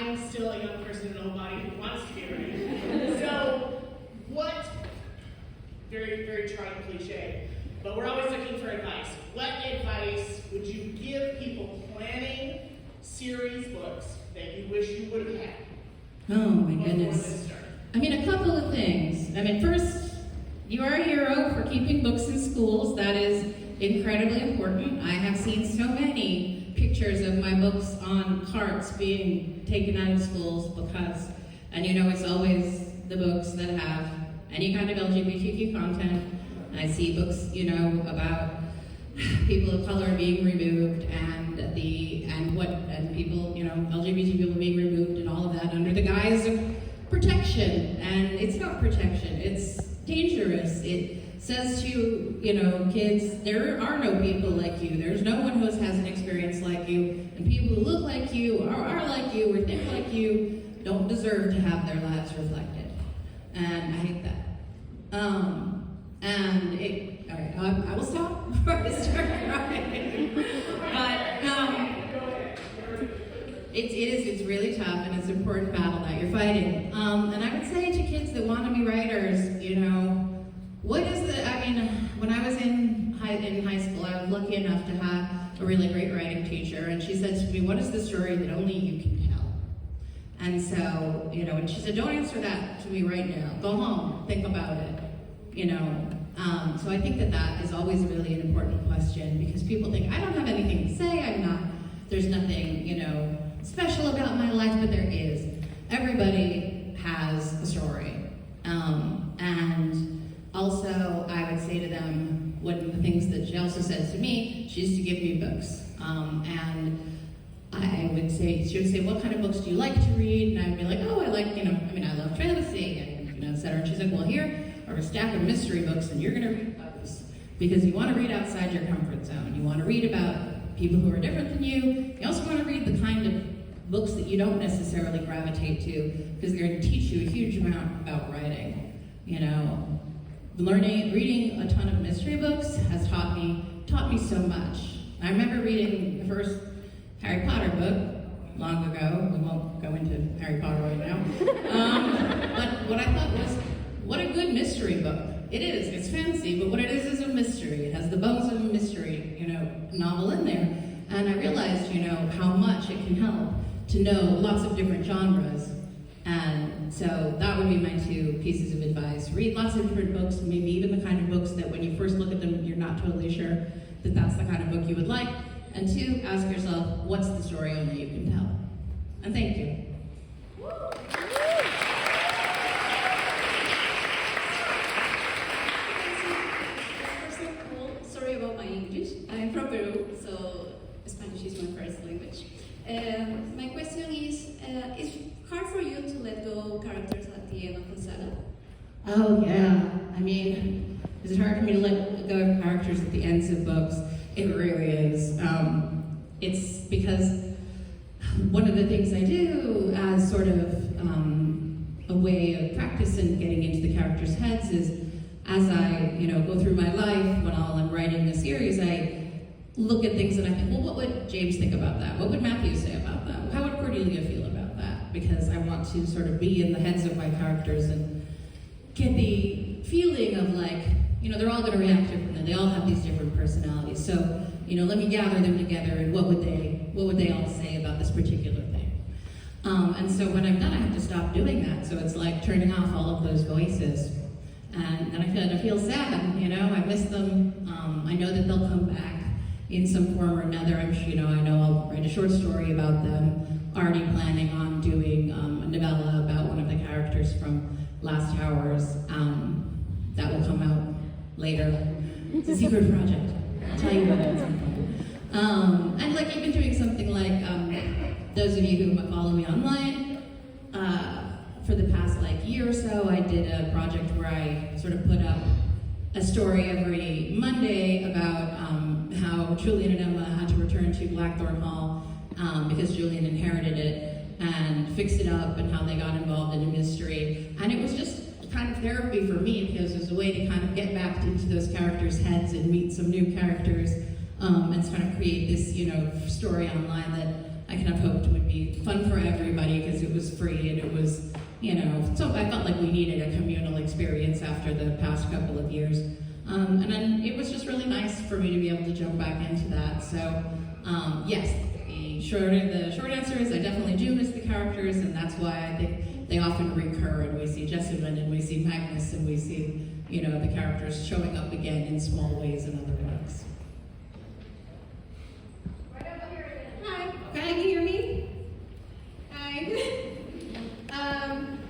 I'm still a young person in an old body who wants to be ready. So, what, very, very trite cliche, but we're always looking for advice. What advice would you give people planning series books that you wish you would have had? Oh my before goodness. this started? I mean, a couple of things. I mean, first, you are a hero for keeping books in schools. That is incredibly important. I have seen so many pictures of my books on carts being taken out of schools because, and you know, it's always the books that have any kind of LGBTQ content. I see books, you know, about people of color being removed and people, you know, LGBT people being removed and all of that under the guise of protection. And it's not protection, it's dangerous. It says to, you know, kids, there are no people like you. There's no one who has an experience like you. And people who look like you, or are like you, or think like you, don't deserve to have their lives reflected. And I hate that. I will stop before I start crying. But it's really tough, and it's an important battle that you're fighting. And I would say to kids that want to be writers, you know, when I was in high school, I was lucky enough to have a really great writing teacher, and she said to me, what is the story that only you can tell? And so, you know, and she said, don't answer that to me right now. Go home, think about it, you know. So I think that is always really an important question, because people think, I don't have anything to say, there's nothing, you know, special about my life, but there is. Everybody has a story. And also, I would say to them, one of the things that she also says to me, she used to give me books. And I would say, she would say, what kind of books do you like to read? And I'd be like, oh, I love fantasy, and, you know, et cetera. And she's like, well, here are a stack of mystery books, and you're gonna read those. Because you wanna read outside your comfort zone. You wanna read about people who are different than you. You also wanna read the kind of books that you don't necessarily gravitate to, because they're gonna teach you a huge amount about writing. You know, reading a ton of mystery books has taught me so much. I remember reading the first Harry Potter book long ago. We won't go into Harry Potter right now. But what I thought was, what a good mystery book. It is, it's fancy, but what it is a mystery. It has the bones of a mystery, you know, novel in there. And I realized, you know, how much it can help to know lots of different genres. And so that would be my two pieces of advice. Read lots of different books, maybe even the kind of books that when you first look at them, you're not totally sure that that's the kind of book you would like. And two, ask yourself, what's the story only you can tell? And thank you. Sorry about my English. I'm from Peru, so Spanish is my first language. My question is hard for you to let go characters at the end of the saga? Oh yeah, I mean, is it hard for me to let go of characters at the ends of books? It really is. It's because one of the things I do as sort of a way of practice in getting into the characters' heads is, as I, you know, go through my life, while I'm writing the series, I look at things and I think, well, what would James think about that? What would Matthew say about that? How would Cordelia feel about that? Because I want to sort of be in the heads of my characters and get the feeling of, like, you know, they're all going to react differently. They all have these different personalities. So, you know, let me gather them together, and what would they all say about this particular thing? And so when I'm done, I have to stop doing that. So it's like turning off all of those voices. And then I feel sad, you know, I miss them. I know that they'll come back in some form or another. I know I'll write a short story about them. Already planning on doing a novella about one of the characters from Last Hours. That will come out later. It's a secret project. I'll tell you about it at some point. And like even doing something like, those of you who follow me online, for the past year or so, I did a project where I sort of put up a story every Monday about how Julian and Emma had to return to Blackthorn Hall because Julian inherited it, and fix it up, and how they got involved in a mystery. And it was just kind of therapy for me, because it was a way to kind of get back into those characters' heads and meet some new characters, and kind of create this, you know, story online that I kind of hoped would be fun for everybody because it was free and it was, so I felt like we needed a communal experience after the past couple of years. And then it was just really nice for me to be able to jump back into that. So yes, the short answer is I definitely do miss the characters, and that's why I think they often recur, and we see Jessamine and we see Magnus and we see, the characters showing up again in small ways in other books. Hi, can you hear me? Hi.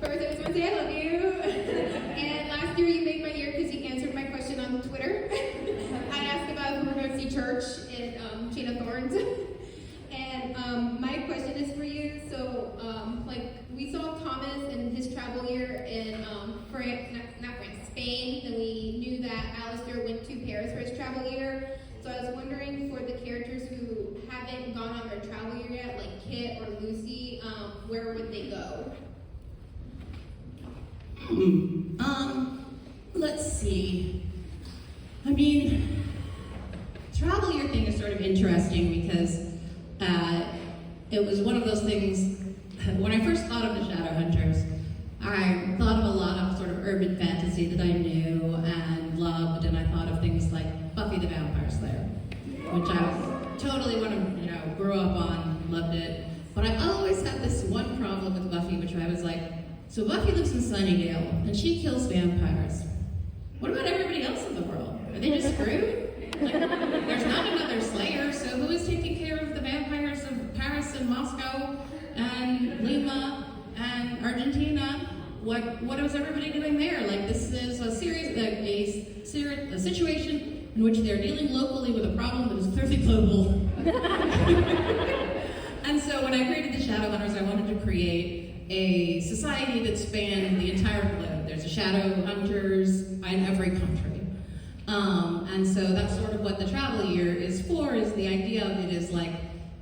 First, I just want to say I love you. And last year you made my year because you answered my question on Twitter. I asked about if we were going to see church in Chain of Thorns. And my question is for you. So, we saw Thomas in his travel year in Spain. Then we knew that Alistair went to Paris for his travel year. So I was wondering for the characters who haven't gone on their travel year yet, like Kit or Lucy, where would they go? Let's see. Travel year thing is sort of interesting because it was one of those things, when I first thought of the Shadowhunters, I thought of a lot of sort of urban fantasy that I knew and loved, and I thought of things like Buffy the Vampire Slayer, which I totally grew up on, loved it. But I always had this one problem with Buffy, which I was like, so Buffy lives in Sunnydale, and she kills vampires. What about everybody else in the world? Are they just screwed? There's not another Slayer, so who is taking care of the vampires of Paris and Moscow and Lima and Argentina? What was everybody doing there? This is a situation in which they're dealing locally with a problem that is clearly global. And so when I created the Shadowhunters, I wanted to create a society that spanned the entire globe. There's a Shadowhunters in every country. And so that's sort of what the travel year is for, is the idea of it is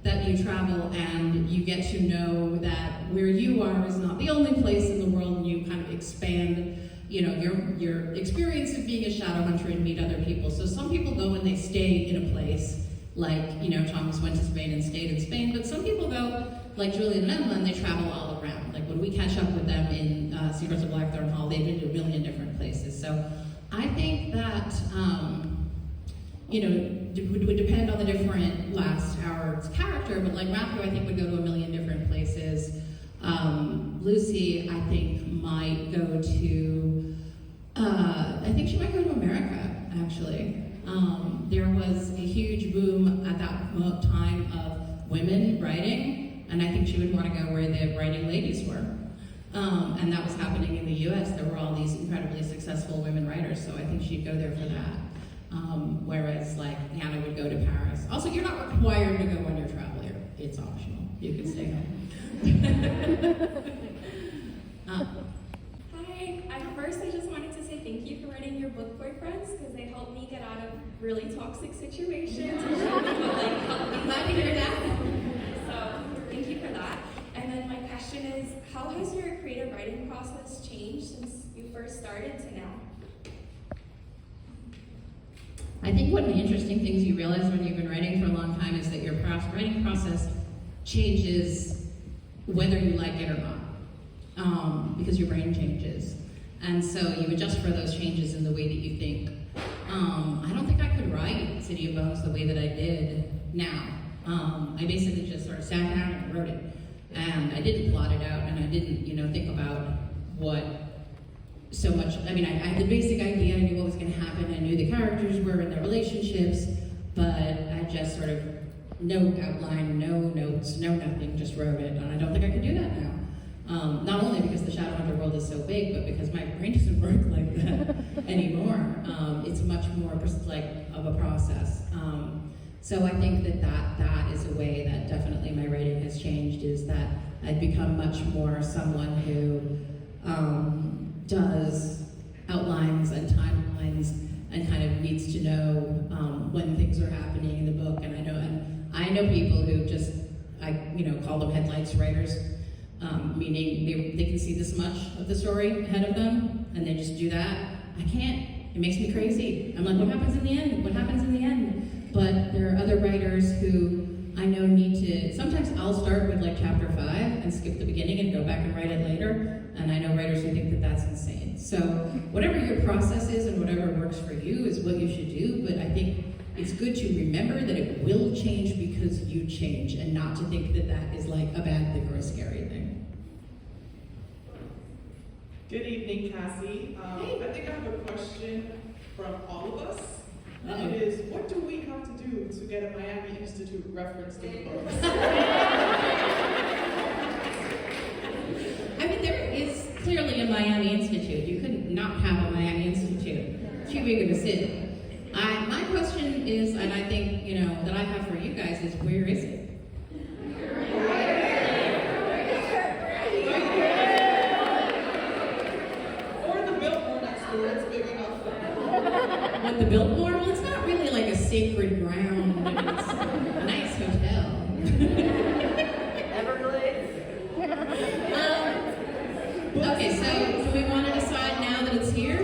that you travel and you get to know that where you are is not the only place in the world, and you kind of expand, your experience of being a Shadowhunter and meet other people. So some people go and they stay in a place, Thomas went to Spain and stayed in Spain, but some people go, like Julian and Emma, and they travel all around. When we catch up with them in Secrets of Blackthorn Hall, they've been to a million different places. So I think that, would depend on the different last hour's character, but Raptor I think would go to a million different places. Lucy I think might go to, I think she might go to America, actually. There was a huge boom at that time of women writing, and I think she would want to go where the writing ladies were. And that was happening in the US. There were all these incredibly successful women writers, so I think she'd go there for that. Whereas Hannah would go to Paris. Also, you're not required to go on your travel year. It's optional. You can stay home. Hi, first I just wanted to say thank you for writing your book boyfriends, because they helped me get out of really toxic situations. Glad to hear that. So thank you for that. And then my question is, how has your creative writing process changed since you first started to now? I think one of the interesting things you realize when you've been writing for a long time is that your writing process changes whether you like it or not, because your brain changes. And so you adjust for those changes in the way that you think. I don't think I could write City of Bones the way that I did now. I basically just sort of sat down and wrote it. And I didn't plot it out, and I didn't, think about what so much. I had the basic idea, I knew what was going to happen, I knew the characters were and their relationships, but I just sort of, no outline, no notes, no nothing, just wrote it, and I don't think I could do that now. Not only because the Shadowhunter world is so big, but because my brain doesn't work like that anymore. It's much more of a process. So I think that is a way that definitely my writing has changed, is that I've become much more someone who does outlines and timelines and kind of needs to know when things are happening in the book. And I know people who just, I call them headlights writers, meaning they can see this much of the story ahead of them, and they just do that. I can't. It makes me crazy. I'm like, what happens in the end? What happens in the end? But there are other writers who I know need to, sometimes I'll start with like chapter 5 and skip the beginning and go back and write it later, and I know writers who think that that's insane. So whatever your process is and whatever works for you is what you should do, but I think it's good to remember that it will change because you change, and not to think that that is like a bad thing or a scary thing. Good evening, Cassie. I think I have a question from all of us. And it is, what do we have to do to get a Miami Institute reference in the books? I mean, there is clearly a Miami Institute. You couldn't not have a Miami Institute. Too big of a city. My question is, and I think, that I have for you guys is, where is it? Or the billboard next door, it's big enough. What, the billboard? Well, it's not really like a sacred ground. It's a nice hotel. Everglades? Okay, so do we want to decide now that it's here?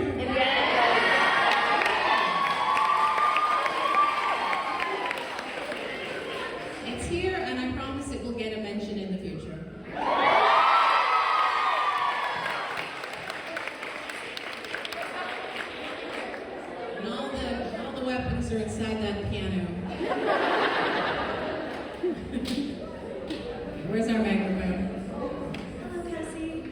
It's here, and I promise it will get a mention in the future. And all the weapons are inside that piano. Where's our microphone? Hello, Cassie.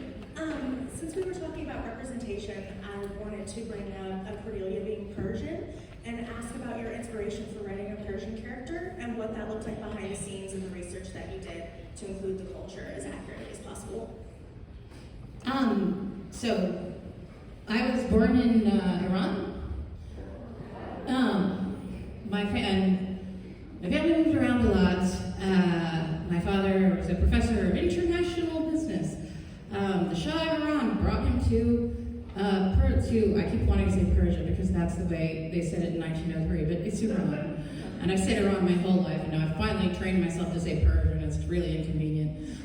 Since we were talking about representation, I wanted to bring up Cordelia being Persian and ask about your inspiration for writing a Persian character and what that looked like behind the scenes and the research that you did to include the culture as accurately as possible. So I was born in Iran. My family moved around a lot. My father was a professor of international business. The Shah of Iran brought him to I keep wanting to say Persia because that's the way they said it in 1903, but it's Iran. And I've said Iran my whole life, and now I've finally trained myself to say Persia, and it's really inconvenient.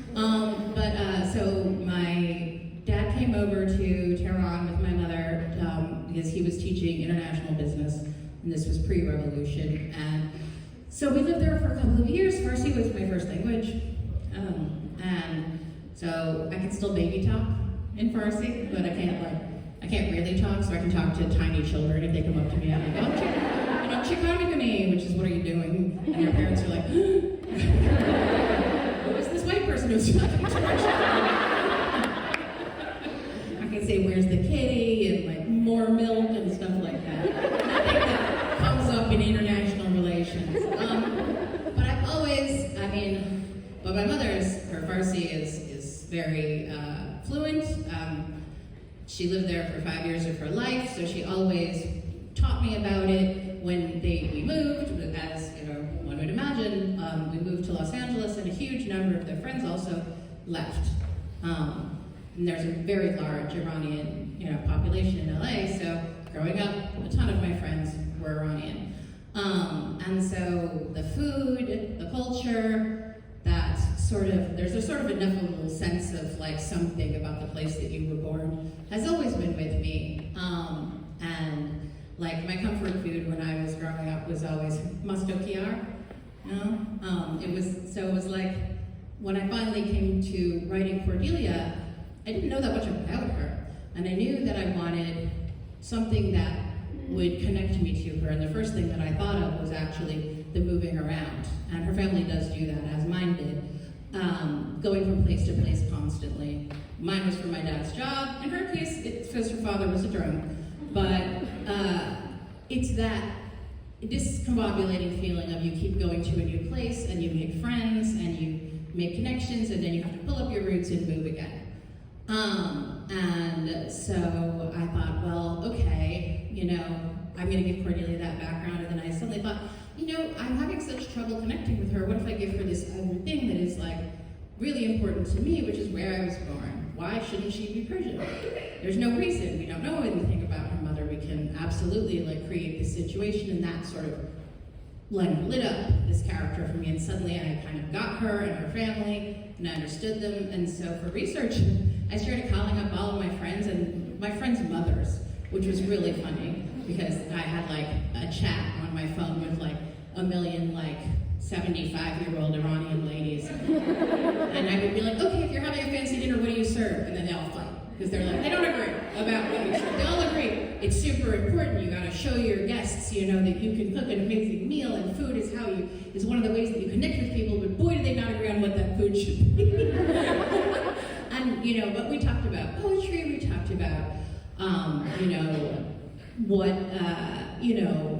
So my dad came over to Tehran with my mother because he was teaching international business, and this was pre-revolution. And so we lived there for a couple of years. Farsi was my first language, and so I can still baby talk in Farsi, but I can't really talk, so I can talk to tiny children if they come up to me and I'm like, Chikanikani, which is what are you doing? And their parents are like, who is this white person who's talking to our children? I can say, where's the kitty, and like more milk and stuff like that. Nothing that comes up in international relations. But I've always, but my mother's, her Farsi is very fluent. She lived there for 5 years of her life, so she always taught me about it. When we moved, as one would imagine, we moved to Los Angeles, and a huge number of their friends also left. And there's a very large Iranian, population in LA. So growing up, a ton of my friends were Iranian, and so the food, the culture. There's a sort of ineffable sense of like something about the place that you were born has always been with me. And like my comfort food when I was growing up was always mastokiar. It was like when I finally came to writing Cordelia, I didn't know that much about her. And I knew that I wanted something that would connect me to her. And the first thing that I thought of was actually the moving around. And her family does do that, as mine did. Going from place to place constantly. Mine was for my dad's job. In her case, it's because her father was a drunk. But it's that discombobulating feeling of you keep going to a new place and you make friends and you make connections and then you have to pull up your roots and move again. And so I thought, well, okay, I'm gonna give Cordelia that background. And then I suddenly thought, I'm having such trouble connecting with her. What if I give her this other thing that is like really important to me, which is where I was born? Why shouldn't she be Persian? There's no reason. We don't know anything about her mother. We can absolutely create this situation, and that sort of lit up this character for me. And suddenly I kind of got her and her family, and I understood them. And so for research, I started calling up all of my friends and my friends' mothers, which was really funny because I had a chat on my phone with 1 million 75-year-old Iranian ladies. And I would be like, okay, if you're having a fancy dinner, what do you serve? And then they all fight. Because they're like, they don't agree about what you serve. They all agree. It's super important. You gotta show your guests, that you can cook an amazing meal, and food is one of the ways that you connect with people, but boy, do they not agree on what that food should be. And, but we talked about poetry, we talked about, what,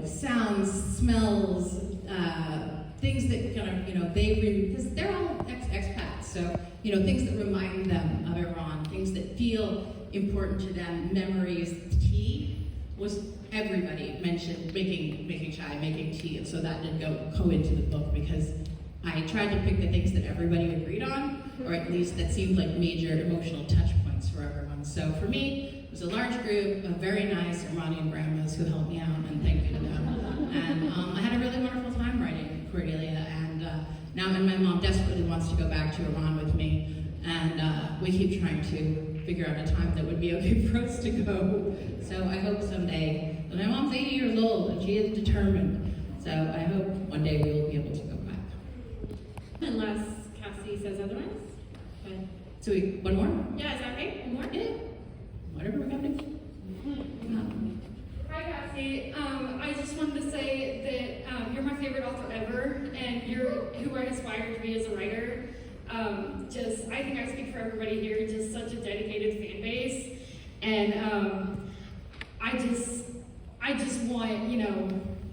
sounds, smells, things that because they're all expats, so, things that remind them of Iran, things that feel important to them, memories. Tea was, everybody mentioned making chai, making tea, and so that did go into the book because I tried to pick the things that everybody agreed on, or at least that seemed like major emotional touch points for everyone. So for me, it was a large group of very nice Iranian grandmas who helped me out, and thank you to them. And I had a really wonderful time writing Cordelia, and now my mom desperately wants to go back to Iran with me, and we keep trying to figure out a time that would be okay for us to go. So I hope someday, but my mom's 80 years old, and she is determined, so I hope one day we will be able to go back. Unless Cassie says otherwise. Okay. So one more? Yeah, is that okay? One more? Yeah. Whatever we're gonna do. Hi, Cassie. I just wanted to say that you're my favorite author ever, and you're who I aspire to be as a writer. I think I speak for everybody here, just such a dedicated fan base, and I just want,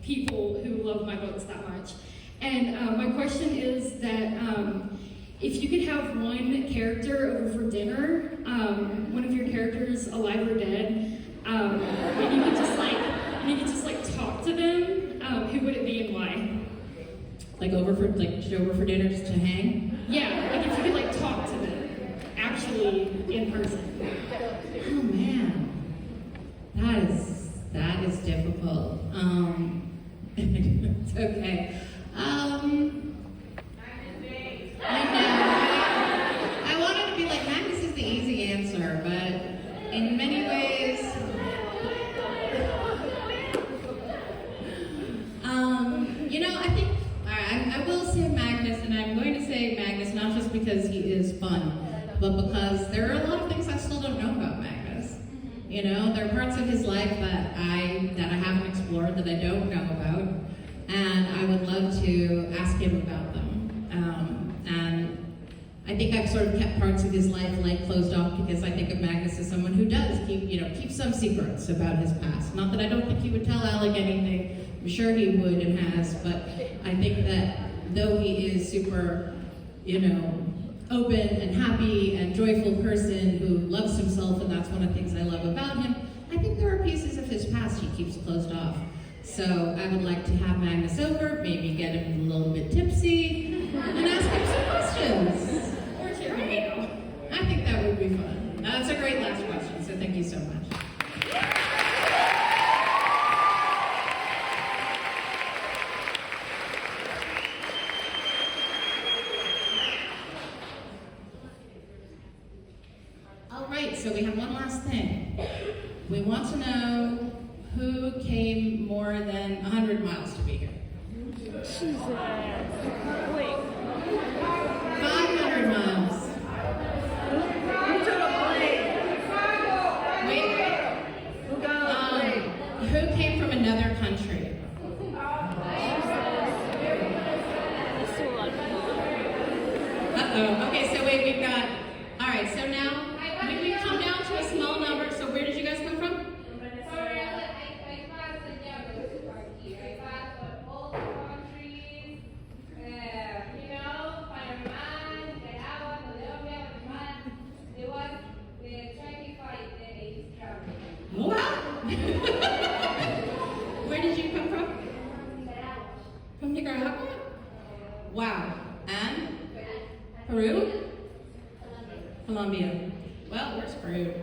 people who love my books that much. And my question is that if you could have one character over for dinner, one of your characters, alive or dead, and you could just talk to them, who would it be and why? Like over for dinner just to hang? Yeah, like if you could talk to them, actually in person. Oh man, that is difficult. It's okay. I wanted to be like, Magnus is the easy answer, but in many ways, I think, I will say Magnus, and I'm going to say Magnus not just because he is fun, but because there are a lot of things I still don't know about Magnus. There are parts of his life that I haven't explored, that I don't know about. And I would love to ask him about them. And I think I've sort of kept parts of his life closed off because I think of Magnus as someone who does keep some secrets about his past. Not that I don't think he would tell Alec anything. I'm sure he would and has, but I think that though he is super, open and happy and joyful person who loves himself, and that's one of the things I love about him, I think there are pieces of his past he keeps closed off. So I would like to have Magnus over, maybe get him a little bit tipsy, and ask him some questions. Or Tyranny. I think that would be fun. That's a great last question, so thank you so much. All right, so we have one last thing. We want to know who came more than 100 miles to be here? Jesus. Wait. 500 miles. Wait. Who came from another country? Uh-oh. Okay, so wait, we've got... All right, so now we come down to a small number. So where did you guys come from? Where did you come from? From Nicaragua? Wow. And? Peru? Colombia. Well, where's Peru?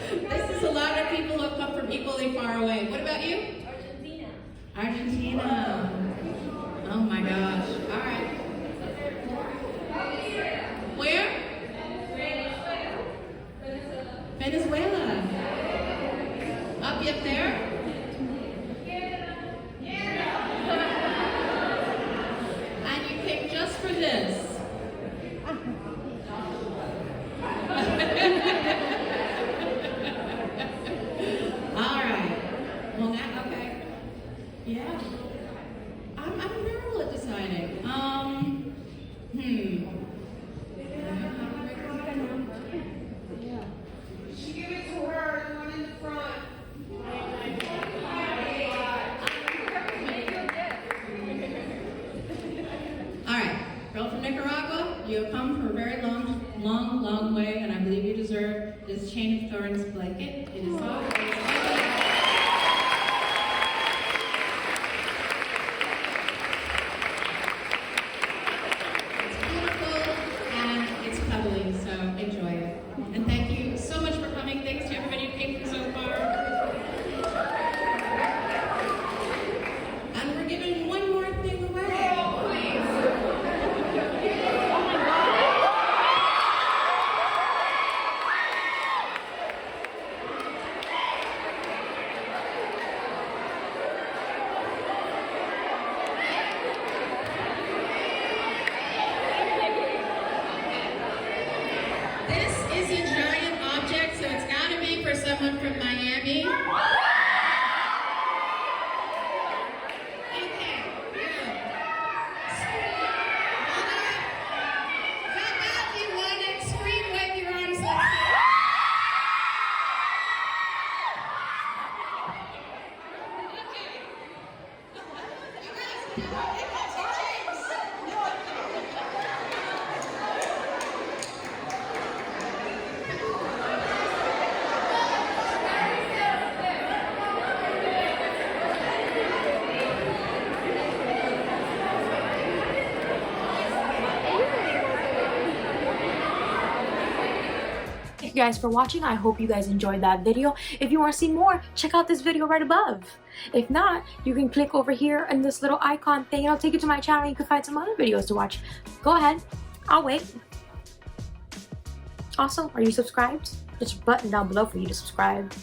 This is a lot of people who have come from equally far away. What about you? Argentina. Argentina. Oh my gosh. All right. Where? Venezuela. Up there? exciting. She gave it to her, the one in the front. All right, girl from Nicaragua, you have come from a very long way, and I believe you deserve this chain of thorns blanket. It is all. And thank you so much for coming. Thanks to everybody who came through so far. And we're giving one more thing away. Oh, please. This is a giant object, so it's got to be for someone from Miami. Okay, good. How about you want to scream, wave your arms, let's see. Thank you guys for watching. I hope you guys enjoyed that video. If you want to see more, check out this video right above. If not, you can click over here on this little icon thing and it'll take you to my channel. You can find some other videos to watch. Go ahead, I'll wait. Also, are you subscribed? There's a button down below for you to subscribe.